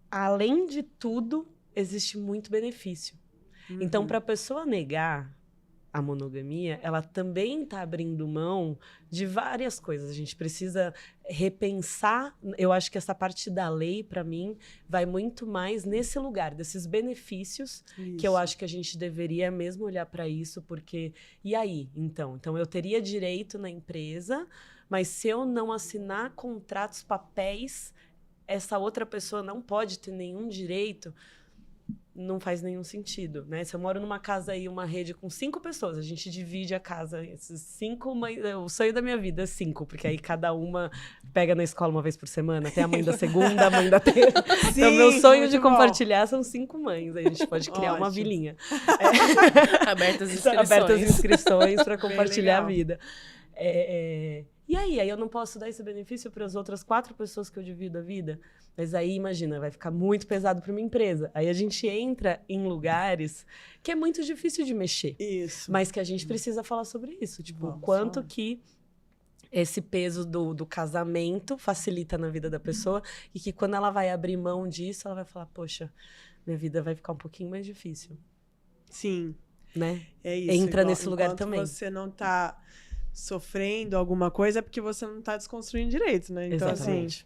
além de tudo, existe muito benefício. Uhum. Então, para a pessoa negar a monogamia, ela também está abrindo mão de várias coisas. A gente precisa repensar. Eu acho que essa parte da lei, para mim, vai muito mais nesse lugar, desses benefícios, que eu acho que a gente deveria mesmo olhar para isso, porque... E aí, então? Então, eu teria direito na empresa, mas se eu não assinar contratos, papéis... essa outra pessoa não pode ter nenhum direito, não faz nenhum sentido, né? Se eu moro numa casa aí, uma rede com 5 pessoas, a gente divide a casa, esses 5, o sonho da minha vida é 5, porque aí cada uma pega na escola uma vez por semana, tem a mãe da segunda, a mãe da terça. Sim, então, meu sonho de bom. Compartilhar são 5 mães, aí a gente pode criar uma vilinha. Abertas inscrições. Abertas inscrições para compartilhar a vida. E aí eu não posso dar esse benefício para as outras 4 pessoas que eu divido a vida? Mas aí, imagina, vai ficar muito pesado para uma empresa. Aí a gente entra em lugares que é muito difícil de mexer. Isso. Mas que a gente precisa falar sobre isso. Tipo, o quanto que esse peso do casamento facilita na vida da pessoa e que quando ela vai abrir mão disso, ela vai falar, poxa, minha vida vai ficar um pouquinho mais difícil. Sim. Né? É isso. Entra nesse lugar também. Você não tá sofrendo alguma coisa é porque você não tá desconstruindo direito, né? Então, exatamente.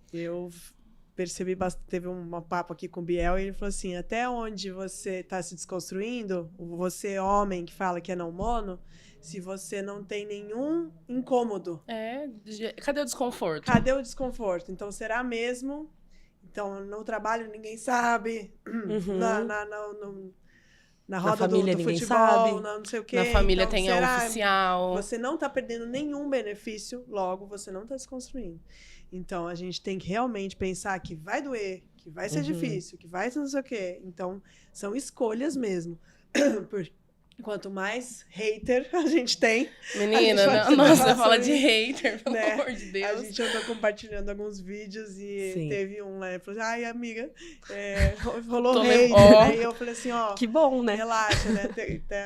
Assim, eu percebi bastante, teve um papo aqui com o Biel e ele falou assim, até onde você tá se desconstruindo, você homem que fala que é não mono, se você não tem nenhum incômodo. Cadê o desconforto? Cadê o desconforto? Então, será mesmo? Então, no trabalho ninguém sabe, na roda família, do ninguém futebol, sabe. Não sei o quê. Na família então, tem a oficial. Você não tá perdendo nenhum benefício, logo você não tá desconstruindo. Então, a gente tem que realmente pensar que vai doer, que vai ser difícil, que vai ser não sei o quê. Então, são escolhas mesmo. Quanto mais hater a gente tem... Menina, nossa, fala de hater, pelo amor de Deus. A gente andou compartilhando alguns vídeos e teve um lá, falou assim, ai, amiga, rolou hater. Aí eu falei assim, ó... Que bom, né? Relaxa, né?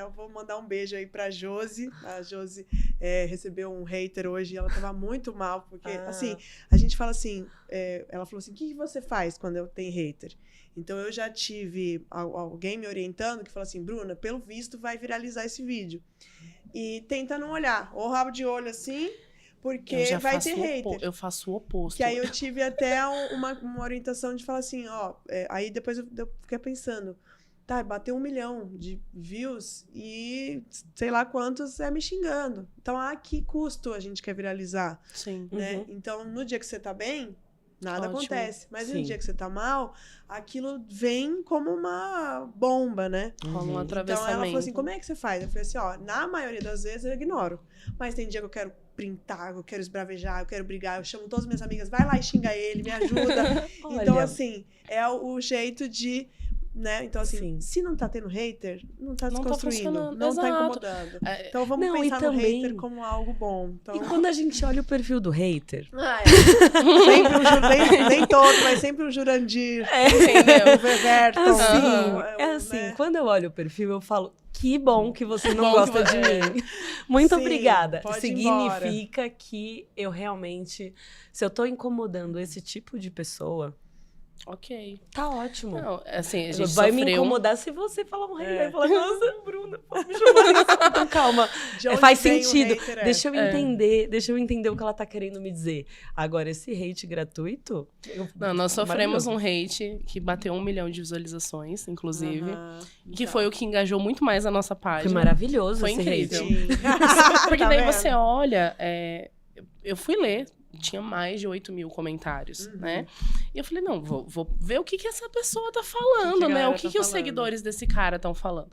Eu vou mandar um beijo aí pra Josi. A Josi recebeu um hater hoje e ela tava muito mal, porque, assim, a gente fala assim, ela falou assim, o que você faz quando eu tenho hater? Então, eu já tive alguém me orientando que falou assim, Bruna, pelo visto vai viralizar esse vídeo. E tenta não olhar, ou rabo de olho assim, porque vai ter hater. Eu faço o oposto. Que aí eu tive até uma orientação de falar assim, ó, aí depois eu fiquei pensando, tá, bateu 1 milhão de views e sei lá quantos me xingando. Então, que custo a gente quer viralizar? Sim. Né? Então, no dia que você tá bem, nada acontece. Mas no dia que você tá mal, aquilo vem como uma bomba, né? Como um atravessamento. Então, ela falou assim, como é que você faz? Eu falei assim, ó, na maioria das vezes eu ignoro. Mas tem dia que eu quero printar, eu quero esbravejar, eu quero brigar, eu chamo todas as minhas amigas, vai lá e xinga ele, me ajuda. Então, assim, é o jeito de né? Então, assim, Sim. se não tá tendo hater, não tá Não tá desconstruindo, funcionando. não tá Exato. incomodando. É, Então, vamos Não, e pensar no também- hater como algo bom. Então, E quando a gente olha o perfil do hater, sempre nem todo, mas sempre um Jurandir, entendeu? um Weverton. assim, quando eu olho o perfil, eu falo, que bom que você não Bom que gosta de você- mim. Muito Sim, obrigada. pode ir Significa que eu realmente, se eu tô incomodando esse tipo de pessoa, Ok. tá ótimo. Não, assim, a gente Vai sofreu... me incomodar se você falar um hater. É. Vai falar, nossa, Bruna, pode me chamar isso. Então, calma. De onde Faz vem o sentido. hater, Deixa eu entender o que ela tá querendo me dizer. Agora, esse hate gratuito... Não, nós sofremos maravilhoso. um hate que bateu 1 milhão de visualizações, inclusive. Aham. Que foi o que engajou muito mais a nossa Foi página. maravilhoso Foi esse incrível. hate. Sim. Porque Tá daí vendo? você olha... eu fui ler, tinha mais de 8 mil comentários, né? E eu falei, não, vou ver o que essa pessoa tá falando, que a né? galera O que tá os falando? seguidores desse cara estão falando.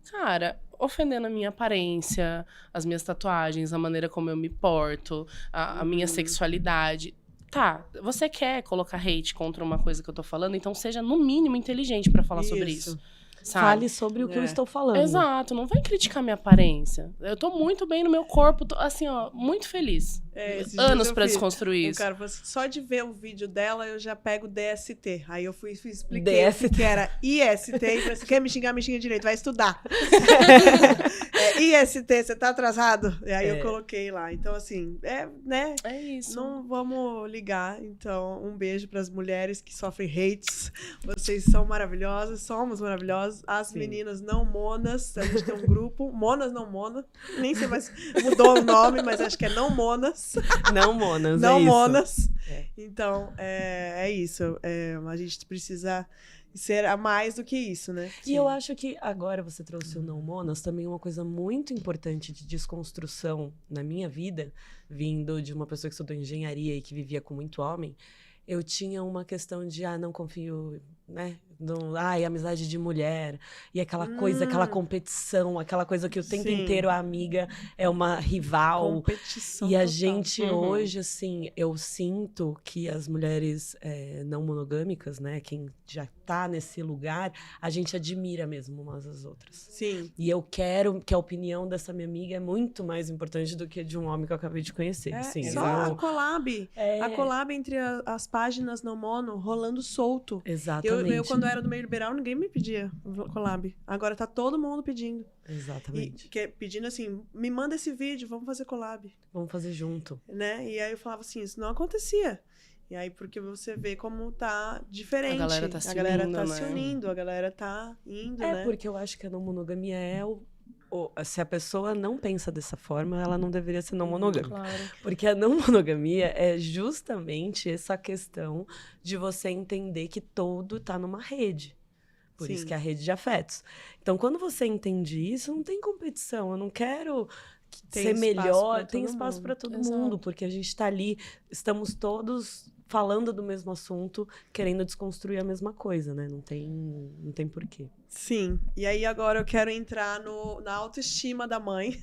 Cara, ofendendo a minha aparência, as minhas tatuagens, a maneira como eu me porto, a minha sexualidade. Tá, você quer colocar hate contra uma coisa que eu tô falando, então seja no mínimo inteligente pra falar sobre isso. Sabe? Fale sobre o que eu estou falando. Exato, não vai criticar minha aparência. Eu tô muito bem no meu corpo, tô, assim, ó, muito feliz. Esses dias Anos eu pra fiz. desconstruir Um isso. cara falou assim, só de ver o vídeo dela, eu já pego DST. Aí eu expliquei o que era IST. E falei assim, quer me xingar direito, vai estudar. IST, você tá atrasado? E aí eu coloquei lá. Então, assim, né? É isso. Não vamos ligar. Então, um beijo pras mulheres que sofrem hates. Vocês são maravilhosas, somos maravilhosas. As Sim. meninas não monas, a gente tem um grupo. Monas não mona. Nem sei mais, mudou o nome, mas acho que é não monas. Não monas, Não é isso. monas. É. Então, é isso. A gente precisa ser a mais do que isso, né? E eu acho que agora você trouxe o não monas, também uma coisa muito importante de desconstrução na minha vida, vindo de uma pessoa que estudou engenharia e que vivia com muito homem, eu tinha uma questão de, não confio, né? Amizade de mulher. E aquela coisa, aquela competição, aquela coisa que o tempo Sim. inteiro a amiga é uma rival. Competição E a total. gente hoje, assim, eu sinto que as mulheres não monogâmicas, né? Quem já tá nesse lugar, a gente admira mesmo umas às outras. Sim. E eu quero que a opinião dessa minha amiga é muito mais importante do que de um homem que eu acabei de conhecer. Assim, Só a collab. É. A collab entre as páginas não mono rolando solto. Exatamente. Eu, quando era do meio liberal, ninguém me pedia collab. Agora tá todo mundo pedindo. Exatamente. Pedindo assim, me manda esse vídeo, vamos fazer collab. Vamos fazer junto. Né? E aí eu falava assim, isso não acontecia. E aí, porque você vê como tá diferente. A galera tá se unindo, se né? unindo, a galera tá indo, né? Porque eu acho que a não monogamia é se a pessoa não pensa dessa forma, ela não deveria ser não monogâmica. Claro. Porque a não monogamia é justamente essa questão de você entender que todo tá numa rede. Por Sim. isso que é a rede de afetos. Então, quando você entende isso, não tem competição. Eu não quero Tem ser espaço melhor. pra Tem todo espaço mundo. para todo Exato. mundo, porque a gente tá ali, estamos todos falando do mesmo assunto, querendo desconstruir a mesma coisa, né? Não tem porquê. Sim. E aí agora eu quero entrar na autoestima da mãe.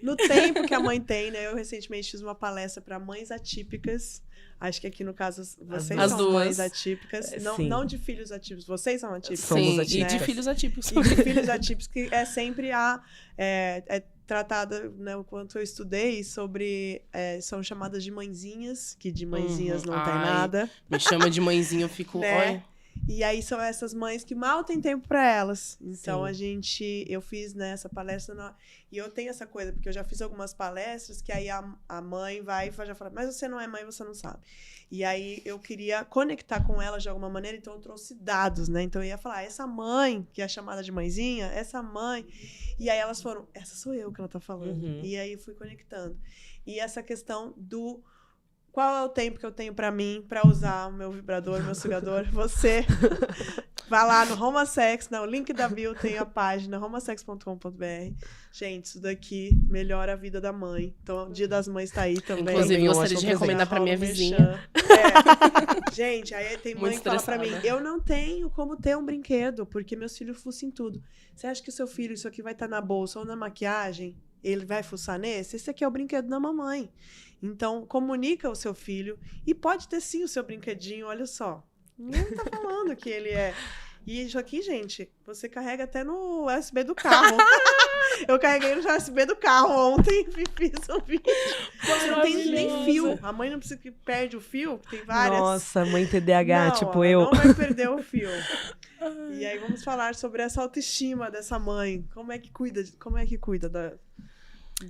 No tempo que a mãe tem, né? Eu recentemente fiz uma palestra para mães atípicas. Acho que aqui no caso vocês As são duas. mães atípicas. Sim. Não de filhos atípicos. Vocês são atípicos. Somos Sim, e atípicas. de filhos atípicos. E de filhos atípicos, que é sempre é tratada, né, o quanto eu estudei sobre, são chamadas de mãezinhas, que de mãezinhas não tem Ai. nada. Me chama de mãezinha, eu fico... Né? Olha, E aí são essas mães que mal tem tempo para elas. Então Sim. eu fiz, né, essa palestra e eu tenho essa coisa, porque eu já fiz algumas palestras que aí a mãe vai e já fala, mas você não é mãe, você não sabe. E aí eu queria conectar com ela de alguma maneira, então eu trouxe dados, né? Então eu ia falar, essa mãe, que é chamada de mãezinha, essa mãe. E aí elas foram, essa sou eu que ela tá falando. Uhum. E aí eu fui conectando. E essa questão do qual é o tempo que eu tenho pra mim, pra usar o meu vibrador, meu sugador? Você vai lá no Romasex, no link da bio tem a página romasex.com.br. Gente, isso daqui melhora a vida da mãe. Então, o Dia das Mães tá aí também. inclusive, Também gostaria ótimo de recomendar pra Rola minha um vizinha. merchan. Gente, aí tem mãe Muito que fala pra mim, estressada. eu não tenho como ter um brinquedo, porque meus filhos fuçam em tudo. Você acha que o seu filho, isso aqui vai estar na bolsa ou na maquiagem? Ele vai fuçar nesse? Esse aqui é o brinquedo da mamãe. Então, comunica o seu filho. E pode ter sim o seu brinquedinho, olha só. Não tá falando que ele é... E isso aqui, gente, você carrega até no USB do carro. Eu carreguei no USB do carro ontem e fiz um vídeo. Você não tem nem fio. A mãe não precisa que perde o fio, tem várias. Nossa, mãe TDAH, não, tipo ela eu. não vai perder o fio. E aí vamos falar sobre essa autoestima dessa mãe. Como é que cuida da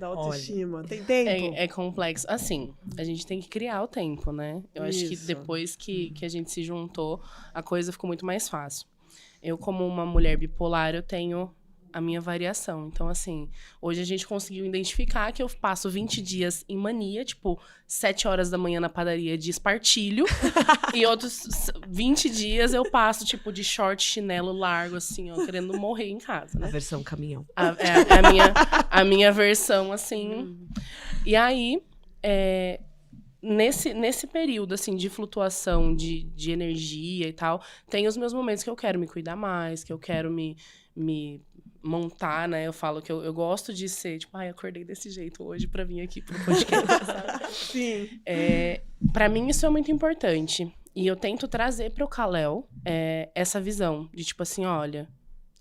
autoestima? Tem tempo? É complexo. Assim, a gente tem que criar o tempo, né? Eu acho que depois que a gente se juntou, a coisa ficou muito mais fácil. Eu, como uma mulher bipolar, eu tenho a minha variação. Então, assim, hoje a gente conseguiu identificar que eu passo 20 dias em mania, tipo, 7 horas da manhã na padaria de espartilho, e outros 20 dias eu passo, tipo, de short, chinelo largo, assim, ó, querendo morrer em casa, né? A versão caminhão. A minha versão, assim. E aí, nesse período, assim, de flutuação de energia e tal, tem os meus momentos que eu quero me cuidar mais, que eu quero me montar, né? Eu falo que eu gosto de ser, tipo, acordei desse jeito hoje pra vir aqui pro podcast, sabe? Sim. Pra mim, isso é muito importante. E eu tento trazer pro Kalel essa visão de, tipo assim, olha,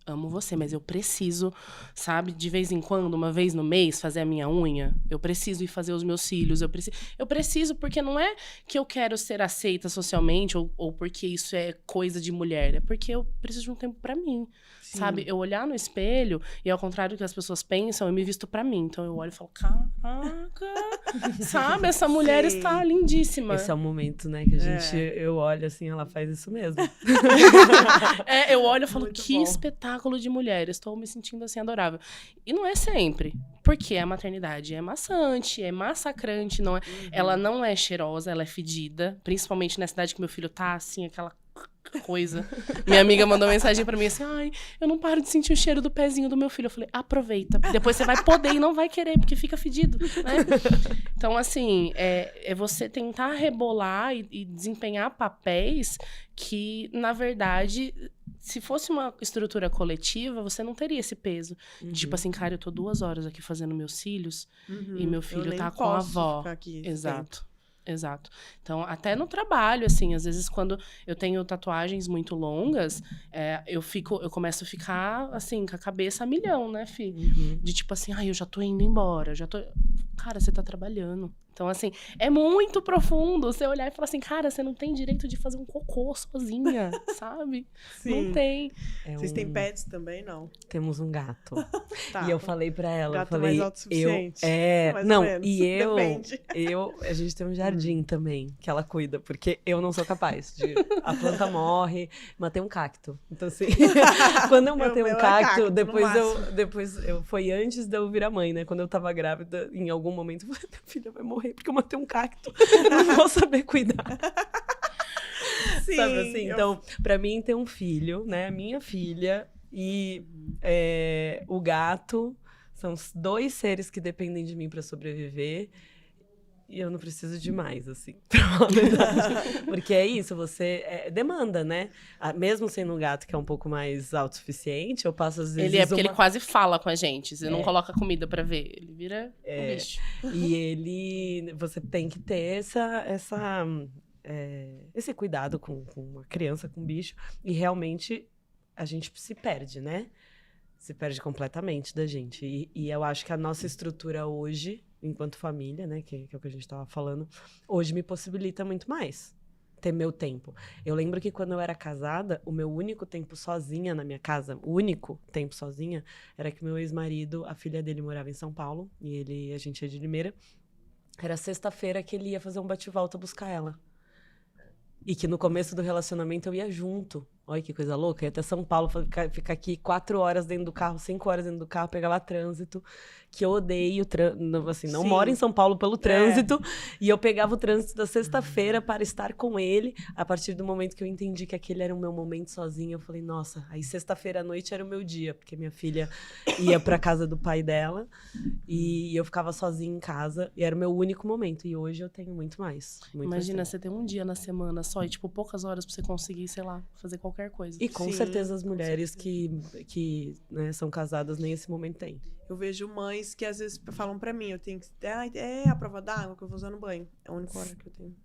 amo você, mas eu preciso, sabe, de vez em quando, uma vez no mês, fazer a minha unha. Eu preciso ir fazer os meus cílios. Eu preciso porque não é que eu quero ser aceita socialmente ou porque isso é coisa de mulher. É porque eu preciso de um tempo pra mim, sabe? Eu olhar no espelho e, ao contrário do que as pessoas pensam, eu me visto pra mim. Então, eu olho e falo, caraca, sabe? Essa mulher está lindíssima. Esse é o momento, né, que a gente... Eu olho assim, ela faz isso mesmo. Eu olho e falo, Muito que bom. espetáculo de mulher, estou me sentindo assim adorável. E não é sempre, porque a maternidade é maçante, é massacrante, não é, ela não é cheirosa, ela é fedida, principalmente na cidade que meu filho tá, assim, aquela coisa. Minha amiga mandou mensagem pra mim assim, ai, eu não paro de sentir o cheiro do pezinho do meu filho. Eu falei, aproveita, depois você vai poder e não vai querer, porque fica fedido, né? Então, assim, é você tentar rebolar e desempenhar papéis que, na verdade, se fosse uma estrutura coletiva, você não teria esse peso. Tipo assim, cara, eu tô 2 horas aqui fazendo meus cílios e meu filho tá com a avó. Exato. Então, até no trabalho, assim, às vezes quando eu tenho tatuagens muito longas, eu começo a ficar, assim, com a cabeça a milhão, né, Fih? De tipo assim, eu já tô indo embora, Cara, você tá trabalhando. Então, assim, é muito profundo você olhar e falar assim, cara, você não tem direito de fazer um cocô sozinha, sabe? Sim. Não tem. Vocês têm pets também, não? Temos um gato. Tá. E eu falei pra ela, Gato eu falei, mais autossuficiente? Mais não, ou menos. e Depende. a gente tem um jardim também, que ela cuida, porque eu não sou capaz a planta morre, matei um cacto. Então, assim, quando eu matei um cacto, depois foi antes de eu virar mãe, né? Quando eu tava grávida, em algum momento, eu falei, minha filha vai morrer, porque eu matei um cacto. Não vou saber cuidar. Sim, sabe assim? Então, pra mim, ter um filho, né? Minha filha e o gato são os 2 seres que dependem de mim pra sobreviver. E eu não preciso de mais, assim, pra falar a verdade. Porque é isso, você demanda, né? Mesmo sendo um gato que é um pouco mais autossuficiente, eu passo às vezes Porque ele quase fala com a gente. Você não coloca comida pra ver. Ele vira um bicho. E você tem que ter esse cuidado com uma criança, com um bicho. E realmente a gente se perde, né? Se perde completamente da gente. E eu acho que a nossa estrutura hoje, enquanto família, né, que é o que a gente estava falando, hoje me possibilita muito mais ter meu tempo. Eu lembro que quando eu era casada, o meu único tempo sozinha na minha casa, o único tempo sozinha, era que meu ex-marido, a filha dele morava em São Paulo, e a gente é de Limeira, era sexta-feira que ele ia fazer um bate-volta buscar ela. E que no começo do relacionamento eu ia junto. Olha que coisa louca. Ia até São Paulo, ficar aqui 4 horas dentro do carro, 5 horas dentro do carro, pegava trânsito, que eu odeio, assim, não moro em São Paulo pelo trânsito. E eu pegava o trânsito da sexta-feira para estar com ele. A partir do momento que eu entendi que aquele era o meu momento sozinha, eu falei, nossa, aí sexta-feira à noite era o meu dia, porque minha filha ia para casa do pai dela e eu ficava sozinha em casa e era o meu único momento. E hoje eu tenho muito mais. Imagina, você ter um dia na semana só e, tipo, poucas horas pra você conseguir, sei lá, fazer qualquer coisa. E com certeza as mulheres que né, são casadas nem esse momento têm. Eu vejo mães que às vezes falam pra mim, eu tenho que... a prova d'água que eu vou usar no banho. É a única hora que eu tenho.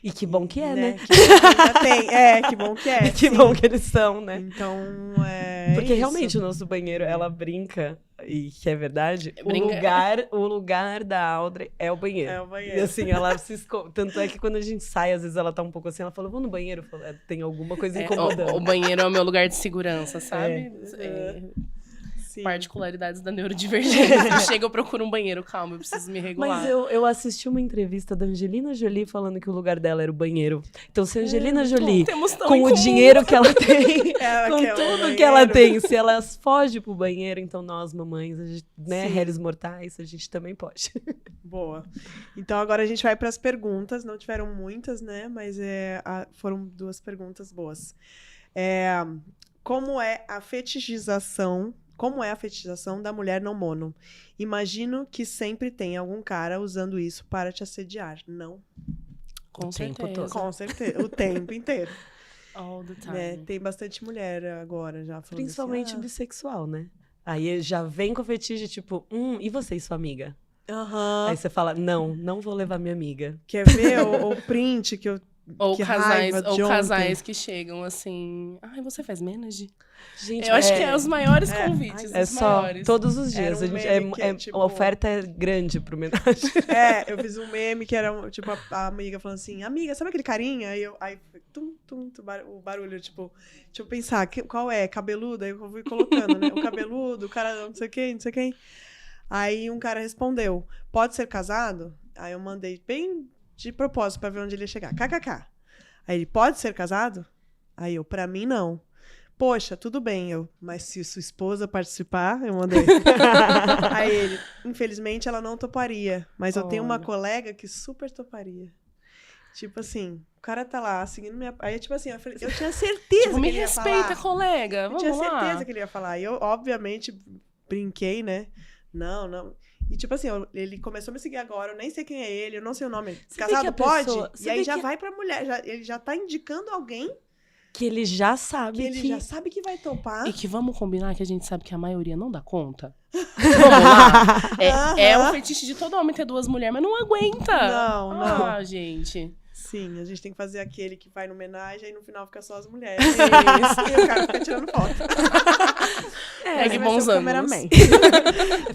E que bom que é, né? Que bom que ainda tem. Que bom que é. Que sim. bom que eles são, né? Então, Porque isso. realmente o nosso banheiro, ela brinca, e que é verdade, Brinca. o lugar da Audrey é o banheiro. É o E banheiro. assim, ela se esconde. Tanto é que quando a gente sai, às vezes ela tá um pouco assim, ela fala, vou no banheiro. Eu falo, tem alguma coisa incomodando. O banheiro é o meu lugar de segurança, sabe? Sim. Particularidades da neurodivergência. Chega, eu procuro um banheiro, calma, eu preciso me regular. Mas eu assisti uma entrevista da Angelina Jolie falando que o lugar dela era o banheiro. Então, se a Angelina Jolie, com o dinheiro que ela tem, com tudo que ela tem, se ela foge pro banheiro, então nós, mamães, a gente, né, réis mortais, a gente também pode. Boa. Então agora a gente vai para as perguntas. Não tiveram muitas, né? Mas foram 2 perguntas boas. Como é a fetichização da mulher não mono? Imagino que sempre tem algum cara usando isso para te assediar. Não. Com tempo certeza. Com certeza. O tempo inteiro. All the time. Né? Tem bastante mulher agora já falando Principalmente assim, bissexual, né? Aí já vem com fetiche, tipo, e você e sua amiga? Aham. Aí você fala, não vou levar minha amiga. Quer ver o print que eu... Ou que casais, raiva ou de casais que chegam assim... Ai, você faz menage? Gente, Eu acho que é os maiores convites, É os só maiores. todos os dias. Era um A, gente, meme que é, tipo- a oferta é grande pro homenagem. Eu fiz um meme que era, tipo, a amiga falando assim, amiga, sabe aquele carinha? Aí o barulho, tipo, deixa eu pensar, qual é? Cabeludo? Aí eu fui colocando, né? O cabeludo, o cara não sei quem, não sei quem. Aí um cara respondeu, pode ser casado? Aí eu mandei bem de propósito pra ver onde ele ia chegar. KKK. Aí ele, pode ser casado? Aí eu, pra mim, não. Poxa, tudo bem, mas se sua esposa participar, eu mandei. Aí ele, infelizmente ela não toparia, mas eu tenho uma colega que super toparia. Tipo assim, o cara tá lá seguindo minha... Aí, tipo assim, eu tinha certeza Tipo, que me ele ia respeita, falar. colega, Eu vamos tinha lá. certeza que ele ia falar. E eu, obviamente, brinquei, né? Não. E tipo assim, ele começou a me seguir agora, eu nem sei quem é ele, eu não sei o nome. Casado pode? E aí já vai pra mulher, ele já tá indicando alguém que ele já sabe que já sabe que vai topar. E que vamos combinar que a gente sabe que a maioria não dá conta. Vamos lá. É um fetiche de todo homem ter 2 mulheres, mas não aguenta. Não. Gente. Sim, a gente tem que fazer aquele que vai no homenagem e no final fica só as mulheres. E o cara fica tirando foto. Que bons ângulos.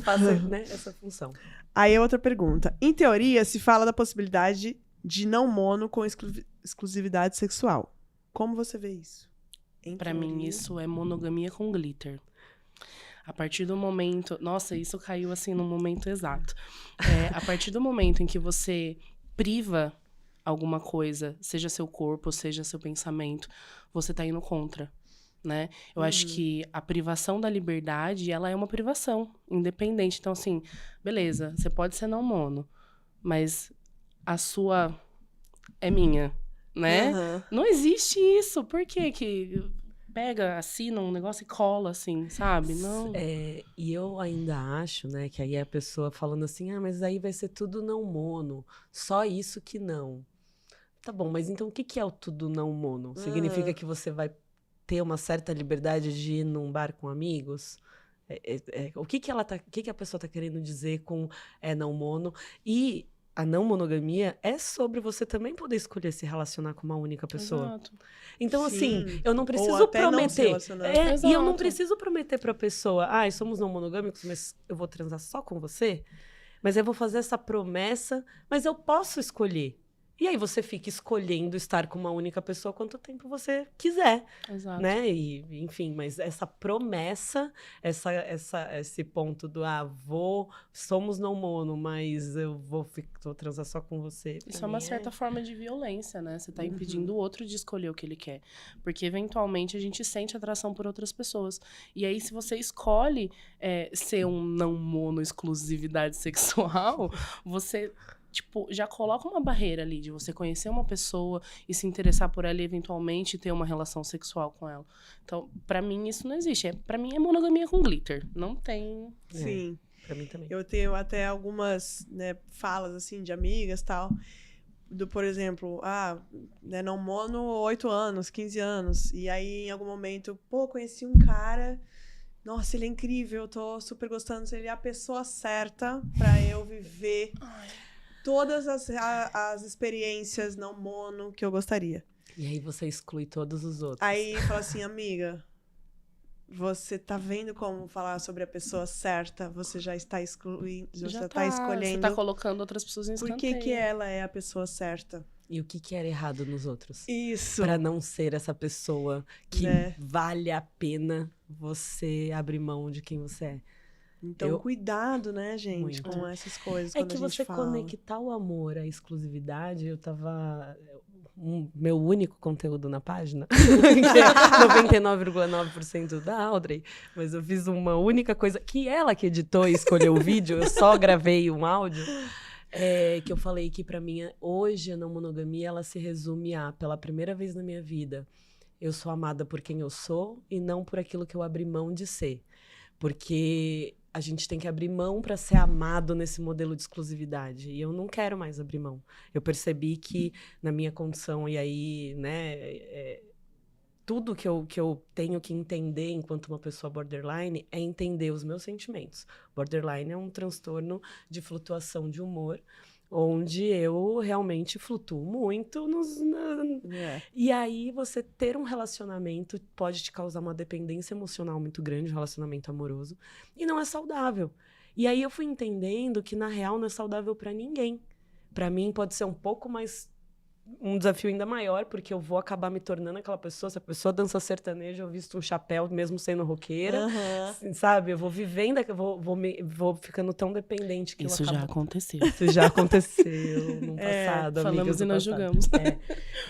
Fazer, né, essa função. Aí outra pergunta. Em teoria, se fala da possibilidade de não mono com exclusividade sexual. Como você vê isso? Pra mim, isso é monogamia com glitter. A partir do momento... Nossa, isso caiu assim no momento exato. A partir do momento em que você priva alguma coisa, seja seu corpo, seja seu pensamento, você tá indo contra, né? Eu acho que a privação da liberdade, ela é uma privação, independente. Então, assim, beleza, você pode ser não mono, mas a sua é minha, né? Não existe isso. Por que que pega, assina um negócio e cola, assim, sabe? Não. E eu ainda acho, né, que aí a pessoa falando assim, mas aí vai ser tudo não mono, só isso que não. Tá bom, mas então o que é o tudo não mono? Significa que você vai ter uma certa liberdade de ir num bar com amigos? O que a pessoa tá querendo dizer com não mono? E a não monogamia é sobre você também poder escolher se relacionar com uma única pessoa. Exato. Então, assim, Sim. eu não Ou preciso até não se prometer. relacionar. E eu não preciso prometer pra pessoa, somos não monogâmicos, mas eu vou transar só com você. Mas eu vou fazer essa promessa, mas eu posso escolher. E aí você fica escolhendo estar com uma única pessoa quanto tempo você quiser. Exato. Né? E, enfim, mas essa promessa, esse ponto do somos não mono, mas eu vou transar só com você. Isso é uma certa forma de violência, né? Você tá impedindo o outro de escolher o que ele quer. Porque, eventualmente, a gente sente atração por outras pessoas. E aí, se você escolhe ser um não mono exclusividade sexual, você... Tipo, já coloca uma barreira ali de você conhecer uma pessoa e se interessar por ela e eventualmente ter uma relação sexual com ela. Então, pra mim, isso não existe. Pra mim, é monogamia com glitter. Não tem... Sim. Pra mim também. Eu tenho até algumas, né, falas, assim, de amigas e tal. Por exemplo, não mono 8 anos, 15 anos. E aí, em algum momento, conheci um cara... Nossa, ele é incrível, eu tô super gostando. Ele é a pessoa certa pra eu viver... todas as experiências não mono que eu gostaria. E aí você exclui todos os outros. Aí fala assim, amiga, você tá vendo como falar sobre a pessoa certa? Você já está excluindo, já tá escolhendo. Você tá colocando outras pessoas em Por escanteio. que ela é a pessoa certa? E o que era errado nos outros? Isso. Pra não ser essa pessoa que Né? vale a pena você abrir mão de quem você é. Então, cuidado, né, gente, Muito. com essas coisas. É quando que a gente você fala. conectar o amor à exclusividade, eu tava... meu único conteúdo na página, que é 99,9% da Audrey, mas eu fiz uma única coisa, que ela que editou e escolheu o vídeo, eu só gravei um áudio, que eu falei que pra mim, hoje a não monogamia, ela se resume a, pela primeira vez na minha vida, eu sou amada por quem eu sou e não por aquilo que eu abri mão de ser. Porque a gente tem que abrir mão para ser amado nesse modelo de exclusividade. E eu não quero mais abrir mão. Eu percebi que na minha condição, e aí, né, tudo que eu tenho que entender enquanto uma pessoa borderline é entender os meus sentimentos. Borderline é um transtorno de flutuação de humor, onde eu realmente flutuo muito E aí você ter um relacionamento pode te causar uma dependência emocional muito grande, um relacionamento amoroso, e não é saudável. E aí eu fui entendendo que na real não é saudável pra ninguém. Pra mim pode ser um pouco mais um desafio ainda maior, porque eu vou acabar me tornando aquela pessoa. Se a pessoa dança sertanejo, eu visto um chapéu mesmo sendo roqueira, sabe? Eu vou vivendo, vou ficando tão dependente que isso já aconteceu. Isso já aconteceu no passado, falamos e nós julgamos.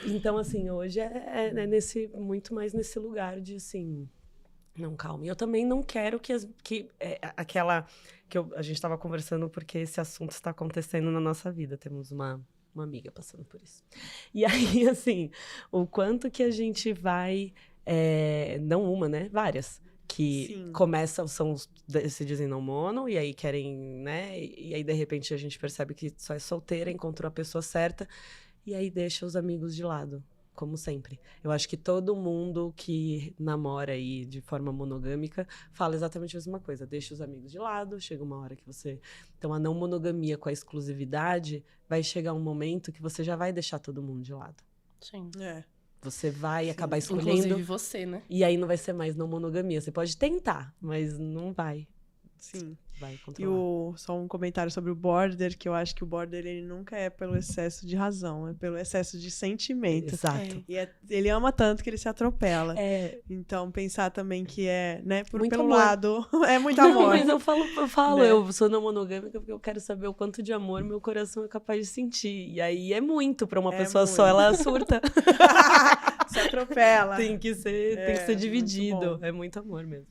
Então, assim, hoje muito mais nesse lugar de, assim, não, calma. E eu também não quero que a gente estava conversando, porque esse assunto está acontecendo na nossa vida. Temos uma amiga passando por isso. E aí, assim, o quanto que a gente vai... não uma, né? Várias. Que começam, se dizem não mono, e aí querem, né? E aí, de repente, a gente percebe que só é solteira, encontrou a pessoa certa, e aí deixa os amigos de lado, como sempre. Eu acho que todo mundo que namora aí de forma monogâmica fala exatamente a mesma coisa. Deixa os amigos de lado, chega uma hora que você... Então, a não monogamia com a exclusividade vai chegar um momento que você já vai deixar todo mundo de lado. Sim. Você vai acabar escolhendo... Inclusive você, né? E aí não vai ser mais não monogamia. Você pode tentar, mas não vai. Sim. Vai controlar. Só um comentário sobre o border, que eu acho que o border ele nunca é pelo excesso de razão, é pelo excesso de sentimento. Exato. E ele ama tanto que ele se atropela. Então, pensar também que né, pelo amor. lado, é muito amor. Não, mas eu falo Né? Eu sou não monogâmica porque eu quero saber o quanto de amor meu coração é capaz de sentir. E aí é muito pra uma pessoa muito. só, ela surta. Se atropela. Tem que ser dividido. Muito é muito amor mesmo.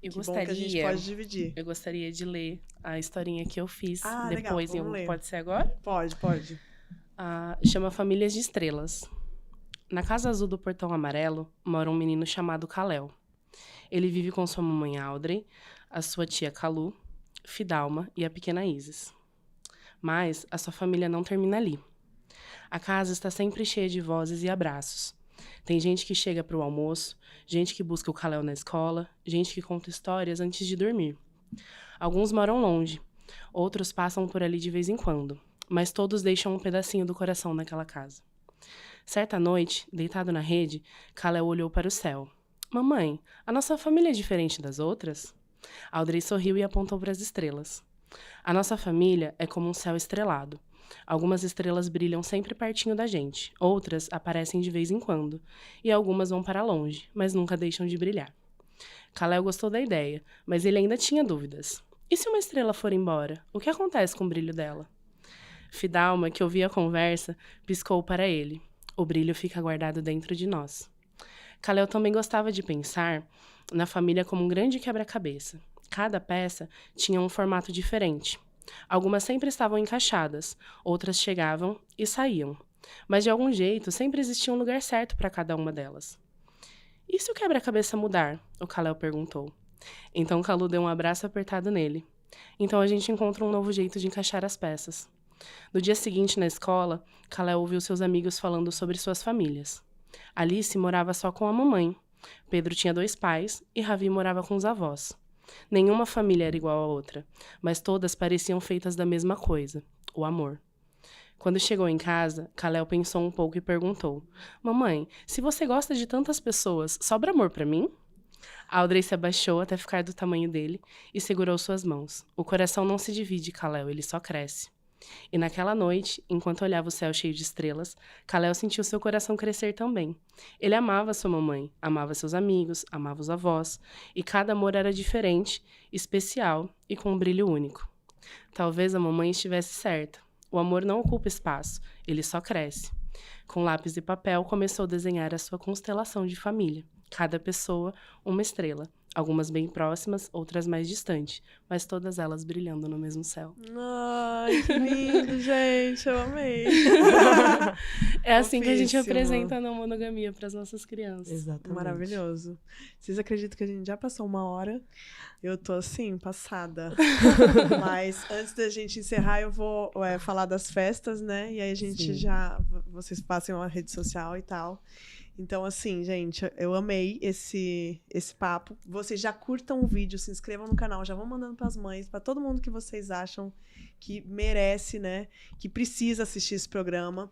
Que bom que a gente pode dividir. Eu gostaria de ler a historinha que eu fiz depois. Legal, pode ser agora? Pode. Chama Famílias de Estrelas. Na casa azul do Portão Amarelo mora um menino chamado Kalel. Ele vive com sua mamãe Audrey, a sua tia Kalu, Fidalma e a pequena Isis. Mas a sua família não termina ali. A casa está sempre cheia de vozes e abraços. Tem gente que chega para o almoço, gente que busca o Kalel na escola, gente que conta histórias antes de dormir. Alguns moram longe, outros passam por ali de vez em quando, mas todos deixam um pedacinho do coração naquela casa. Certa noite, deitado na rede, Kalel olhou para o céu. Mamãe, a nossa família é diferente das outras? Audrey sorriu e apontou para as estrelas. A nossa família é como um céu estrelado. Algumas estrelas brilham sempre pertinho da gente, outras aparecem de vez em quando, e algumas vão para longe, mas nunca deixam de brilhar. Kalel gostou da ideia, mas ele ainda tinha dúvidas. E se uma estrela for embora? O que acontece com o brilho dela? Fidalma, que ouvia a conversa, piscou para ele. O brilho fica guardado dentro de nós. Kalel também gostava de pensar na família como um grande quebra-cabeça. Cada peça tinha um formato diferente. Algumas sempre estavam encaixadas, outras chegavam e saíam. Mas, de algum jeito, sempre existia um lugar certo para cada uma delas. E se o quebra-cabeça mudar? O Kalel perguntou. Então, Kalu deu um abraço apertado nele. Então, a gente encontra um novo jeito de encaixar as peças. No dia seguinte, na escola, Kalel ouviu seus amigos falando sobre suas famílias. Alice morava só com a mamãe. Pedro tinha 2 pais e Ravi morava com os avós. Nenhuma família era igual à outra, mas todas pareciam feitas da mesma coisa, o amor. Quando chegou em casa, Kalel pensou um pouco e perguntou: Mamãe, se você gosta de tantas pessoas, sobra amor pra mim? Audrey se abaixou até ficar do tamanho dele e segurou suas mãos. O coração não se divide, Kalel, ele só cresce. E naquela noite, enquanto olhava o céu cheio de estrelas, Kalel sentiu seu coração crescer também. Ele amava sua mamãe, amava seus amigos, amava os avós, e cada amor era diferente, especial e com um brilho único. Talvez a mamãe estivesse certa. O amor não ocupa espaço, ele só cresce. Com lápis e papel, começou a desenhar a sua constelação de família. Cada pessoa, uma estrela. Algumas bem próximas, outras mais distantes, mas todas elas brilhando no mesmo céu. Ai, que lindo, gente. Eu amei. É assim que a gente Fofíssimo. apresenta a não monogamia para as nossas crianças. Exatamente. Maravilhoso. Vocês acreditam que a gente já passou 1 hora? Eu tô assim, passada. Mas antes da gente encerrar, eu vou falar das festas, né? E aí a gente vocês passem uma rede social e tal. Então, assim, gente, eu amei esse papo. Vocês já curtam o vídeo, se inscrevam no canal, já vão mandando pras mães, pra todo mundo que vocês acham que merece, né? Que precisa assistir esse programa.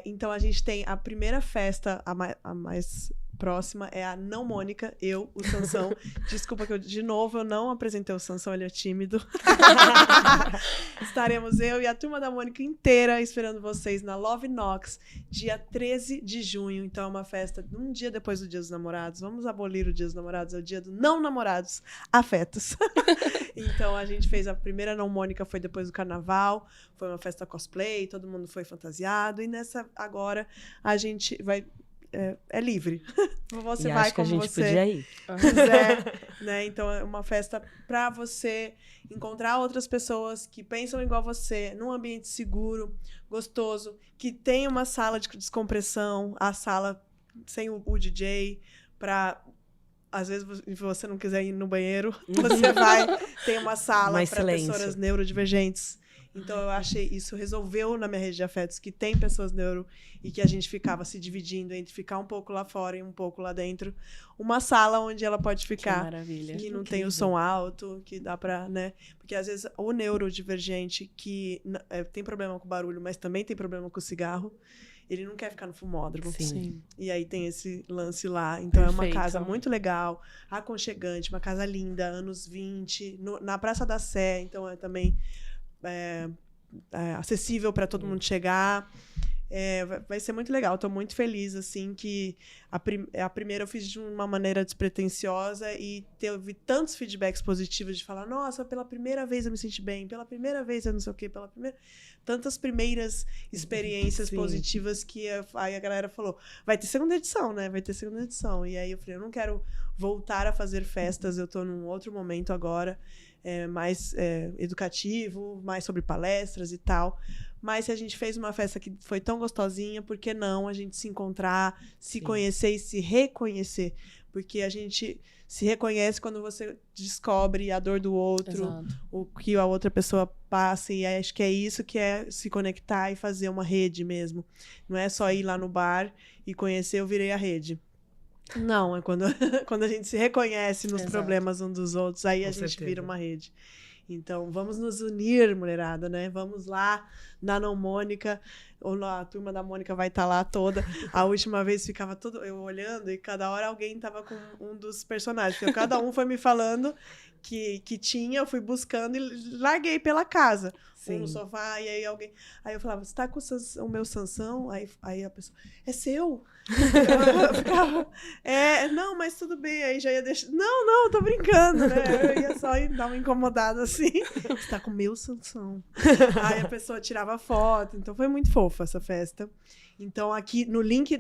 Então, a gente tem a primeira festa, a mais próxima, é a Não Mônica, eu, o Sansão. Desculpa que de novo, eu não apresentei o Sansão, ele é tímido. Estaremos eu e a turma da Mônica inteira esperando vocês na Love Knox, dia 13 de junho. Então, é uma festa um dia depois do Dia dos Namorados. Vamos abolir o Dia dos Namorados, é o dia do não namorados afetos. Então, a gente fez a primeira Não Mônica, foi depois do Carnaval. Foi uma festa cosplay, todo mundo foi fantasiado. E nessa, agora, a gente vai... É livre. Você vai como você quiser, né? Então é uma festa para você encontrar outras pessoas que pensam igual você, num ambiente seguro, gostoso, que tem uma sala de descompressão, a sala sem o DJ, para às vezes você não quiser ir no banheiro, você vai, tem uma sala para pessoas neurodivergentes. Então, eu achei isso resolveu na minha rede de afetos, que tem pessoas neuro e que a gente ficava se dividindo entre ficar um pouco lá fora e um pouco lá dentro. Uma sala onde ela pode ficar. Que maravilha. Que não tem o som alto, que dá pra, né? Porque, às vezes, o neurodivergente que tem problema com barulho, mas também tem problema com cigarro, ele não quer ficar no fumódromo. Sim. E aí tem esse lance lá. Então, Perfeito. É uma casa muito legal, aconchegante, uma casa linda, anos 20, na Praça da Sé. Então, é também... acessível para todo mundo chegar. Vai ser muito legal. Estou muito feliz, assim, que a primeira eu fiz de uma maneira despretensiosa e teve tantos feedbacks positivos de falar, nossa, pela primeira vez eu me senti bem, pela primeira vez eu não sei o quê, tantas primeiras experiências positivas que aí a galera falou, vai ter segunda edição, né? Vai ter segunda edição. E aí eu falei, eu não quero voltar a fazer festas, eu estou num outro momento agora, mais educativo, mais sobre palestras e tal. Mas se a gente fez uma festa que foi tão gostosinha, por que não a gente se encontrar, se conhecer e se reconhecer? Porque a gente se reconhece quando você descobre a dor do outro, Exato. o que a outra pessoa passa, e acho que é isso que é se conectar e fazer uma rede mesmo. Não é só ir lá no bar e conhecer, eu virei a rede. Não, é quando a gente se reconhece nos problemas uns dos outros, aí a gente vira uma rede. Então, vamos nos unir, mulherada, né? Vamos lá na Não Mônica, ou a turma da Mônica vai estar lá toda. A última vez ficava eu olhando e cada hora alguém estava com um dos personagens. Porque cada um foi me falando que tinha, eu fui buscando e larguei pela casa. Um no sofá, e aí alguém... Aí eu falava, você tá com o meu Sansão? Aí a pessoa, é seu? Eu ficava, não, mas tudo bem. Aí já ia deixar... Não, tô brincando, né? Eu ia só dar uma incomodada assim. Você tá com o meu Sansão. Aí a pessoa tirava foto. Então foi muito fofa essa festa. Então aqui no link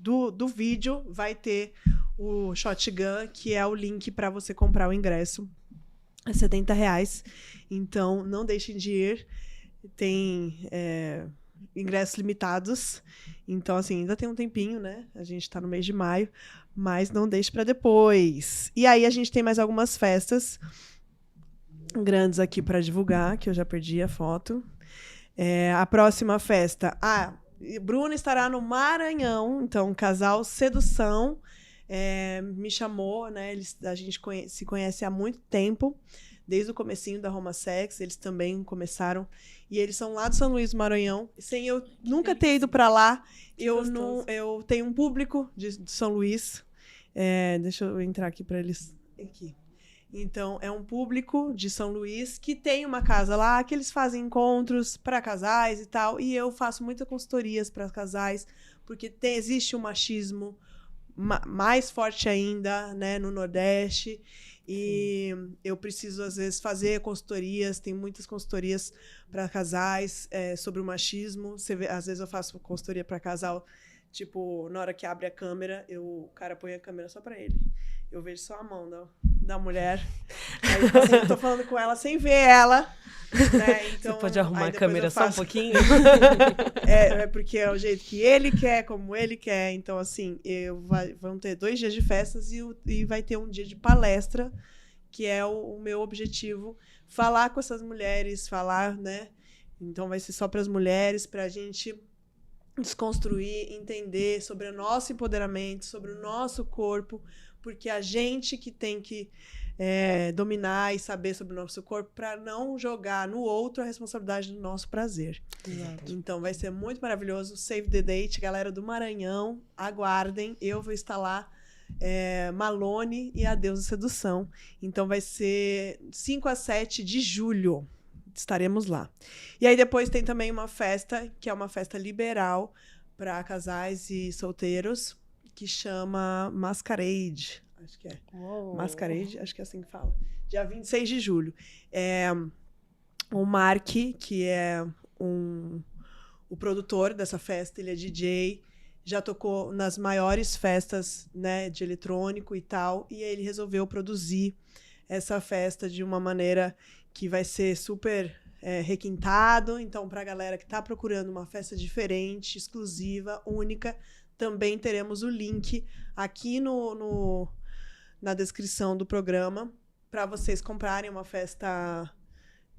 do vídeo vai ter o Shotgun, que é o link para você comprar o ingresso. É R$70. Então, não deixem de ir. Tem ingressos limitados. Então, assim, ainda tem um tempinho, né? A gente está no mês de maio. Mas não deixe para depois. E aí, a gente tem mais algumas festas grandes aqui para divulgar, que eu já perdi a foto. A próxima festa... Bruna estará no Maranhão. Então, Casal Sedução... me chamou, né? A gente se conhece há muito tempo. desde o comecinho da Roma Sex, eles também começaram. E eles são lá do São Luís do Maranhão. Sem eu nunca ter ido para lá, eu tenho um público de São Luís. Deixa eu entrar aqui para eles. Aqui. Então, é um público de São Luís que tem uma casa lá, que eles fazem encontros para casais e tal. E eu faço muitas consultorias para casais, porque existe um machismo mais forte ainda, né, no Nordeste. E eu preciso, às vezes, fazer consultorias. Tem muitas consultorias para casais sobre o machismo. Você vê, às vezes eu faço consultoria para casal, tipo, na hora que abre a câmera, o cara põe a câmera só para ele. Eu vejo só a mão da mulher. Aí, assim, eu tô falando com ela sem ver ela. Né? Então, você pode arrumar a câmera só um pouquinho? Porque é o jeito que ele quer, como ele quer. Então, assim, vão ter 2 dias de festas e vai ter um dia de palestra, que é o meu objetivo. Falar com essas mulheres, né? Então, vai ser só para as mulheres, para a gente desconstruir, entender sobre o nosso empoderamento, sobre o nosso corpo, porque a gente que tem que dominar e saber sobre o nosso corpo para não jogar no outro a responsabilidade do nosso prazer. Exato. Então vai ser muito maravilhoso. Save the date, galera do Maranhão, aguardem. Eu vou estar lá, Malone e a Deusa Sedução. Então vai ser 5 a 7 de julho. Estaremos lá. E aí depois tem também uma festa, que é uma festa liberal para casais e solteiros, que chama Masquerade. Acho que é. Uou. Masquerade, acho que é assim que fala. Dia 26 de julho. O Mark, que é o produtor dessa festa, ele é DJ, já tocou nas maiores festas, né, de eletrônico e tal, e ele resolveu produzir essa festa de uma maneira que vai ser super requintado. Então, para a galera que está procurando uma festa diferente, exclusiva, única, também teremos o link aqui na descrição do programa para vocês comprarem uma festa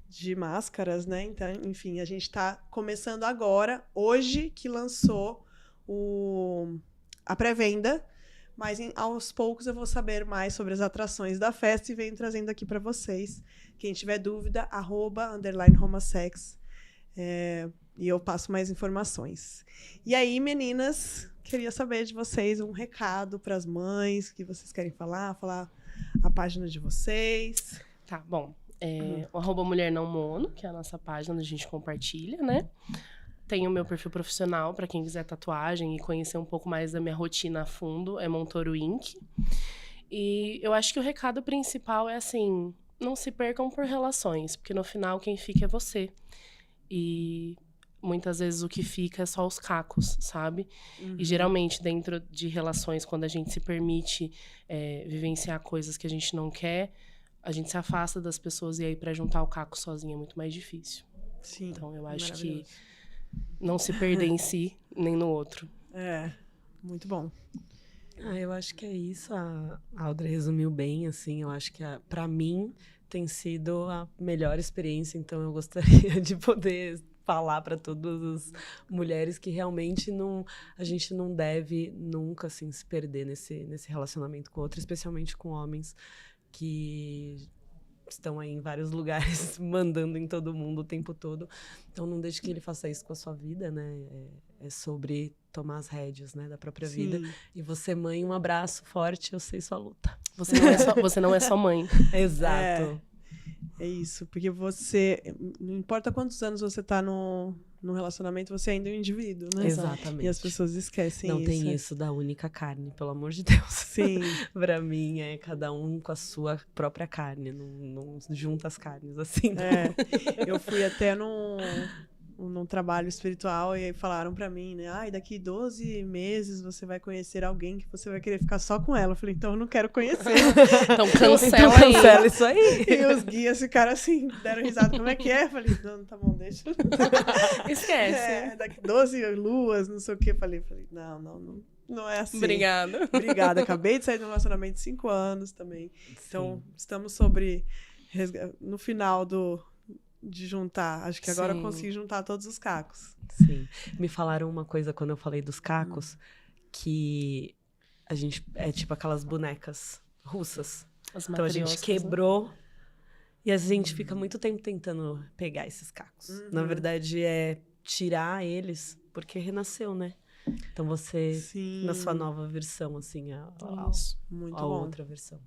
de máscaras, né? Então, enfim, a gente está começando agora, hoje que lançou a pré-venda, mas aos poucos eu vou saber mais sobre as atrações da festa e venho trazendo aqui para vocês. Quem tiver dúvida, @_romasex, e eu passo mais informações. E aí, meninas, queria saber de vocês um recado para as mães que vocês querem falar a página de vocês. Tá, bom. O @mulher não mono, que é a nossa página onde a gente compartilha, né? Tem o meu perfil profissional, para quem quiser tatuagem e conhecer um pouco mais da minha rotina a fundo, é Montoro Inc. E eu acho que o recado principal é assim, não se percam por relações, porque no final quem fica é você. E muitas vezes o que fica é só os cacos, sabe? Uhum. E geralmente dentro de relações, quando a gente se permite vivenciar coisas que a gente não quer, a gente se afasta das pessoas e aí para juntar o caco sozinho é muito mais difícil. Sim. Então eu acho que não se perder em si, nem no outro. Muito bom. Eu acho que é isso. A Audrey resumiu bem, assim. Eu acho que, para mim, tem sido a melhor experiência. Então, eu gostaria de poder falar para todas as mulheres que realmente a gente não deve nunca, assim, se perder nesse relacionamento com o outro, especialmente com homens que estão aí em vários lugares, mandando em todo mundo o tempo todo. Então, não deixe que ele faça isso com a sua vida, né? É sobre tomar as rédeas, né, da própria vida. E você, mãe, um abraço forte, eu sei sua luta. Você não é só mãe. Exato. É isso, porque não importa quantos anos você tá no relacionamento, você ainda é um indivíduo, né? Exatamente. E as pessoas esquecem isso. Não tem isso da única carne, pelo amor de Deus. Sim. Pra mim, é cada um com a sua própria carne, não junta as carnes, assim. Eu fui até num trabalho espiritual e aí falaram pra mim, né? Daqui 12 meses você vai conhecer alguém que você vai querer ficar só com ela. Eu falei, então eu não quero conhecer. Então cancela isso aí. E os guias ficaram assim, deram risada, como é que é? Eu falei, não, tá bom, deixa. Esquece. Daqui 12 luas, não sei o quê. Eu falei, não é assim. Obrigada. Acabei de sair de um relacionamento de 5 anos também. Então, estamos no final de juntar. Acho que agora eu consegui juntar todos os cacos. Sim. Me falaram uma coisa quando eu falei dos cacos, que a gente é tipo aquelas bonecas russas. Então a gente quebrou E a gente fica muito tempo tentando pegar esses cacos. Na verdade, é tirar eles, porque renasceu, né? Então você, Sim. na sua nova versão, assim, Muito a bom. outra versão.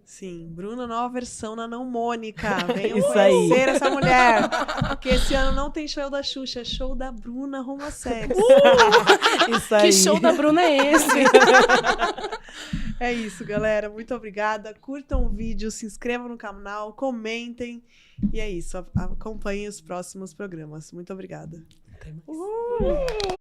Sim, Bruna, nova versão na Não Mônica. Venham Isso aí. conhecer essa mulher. Porque esse ano não tem show da Xuxa, é show da Bruna Romassex. Isso aí. Que show da Bruna é esse? É isso, galera. Muito obrigada. Curtam o vídeo, se inscrevam no canal, comentem. E é isso. Acompanhem os próximos programas. Muito obrigada. Até mais.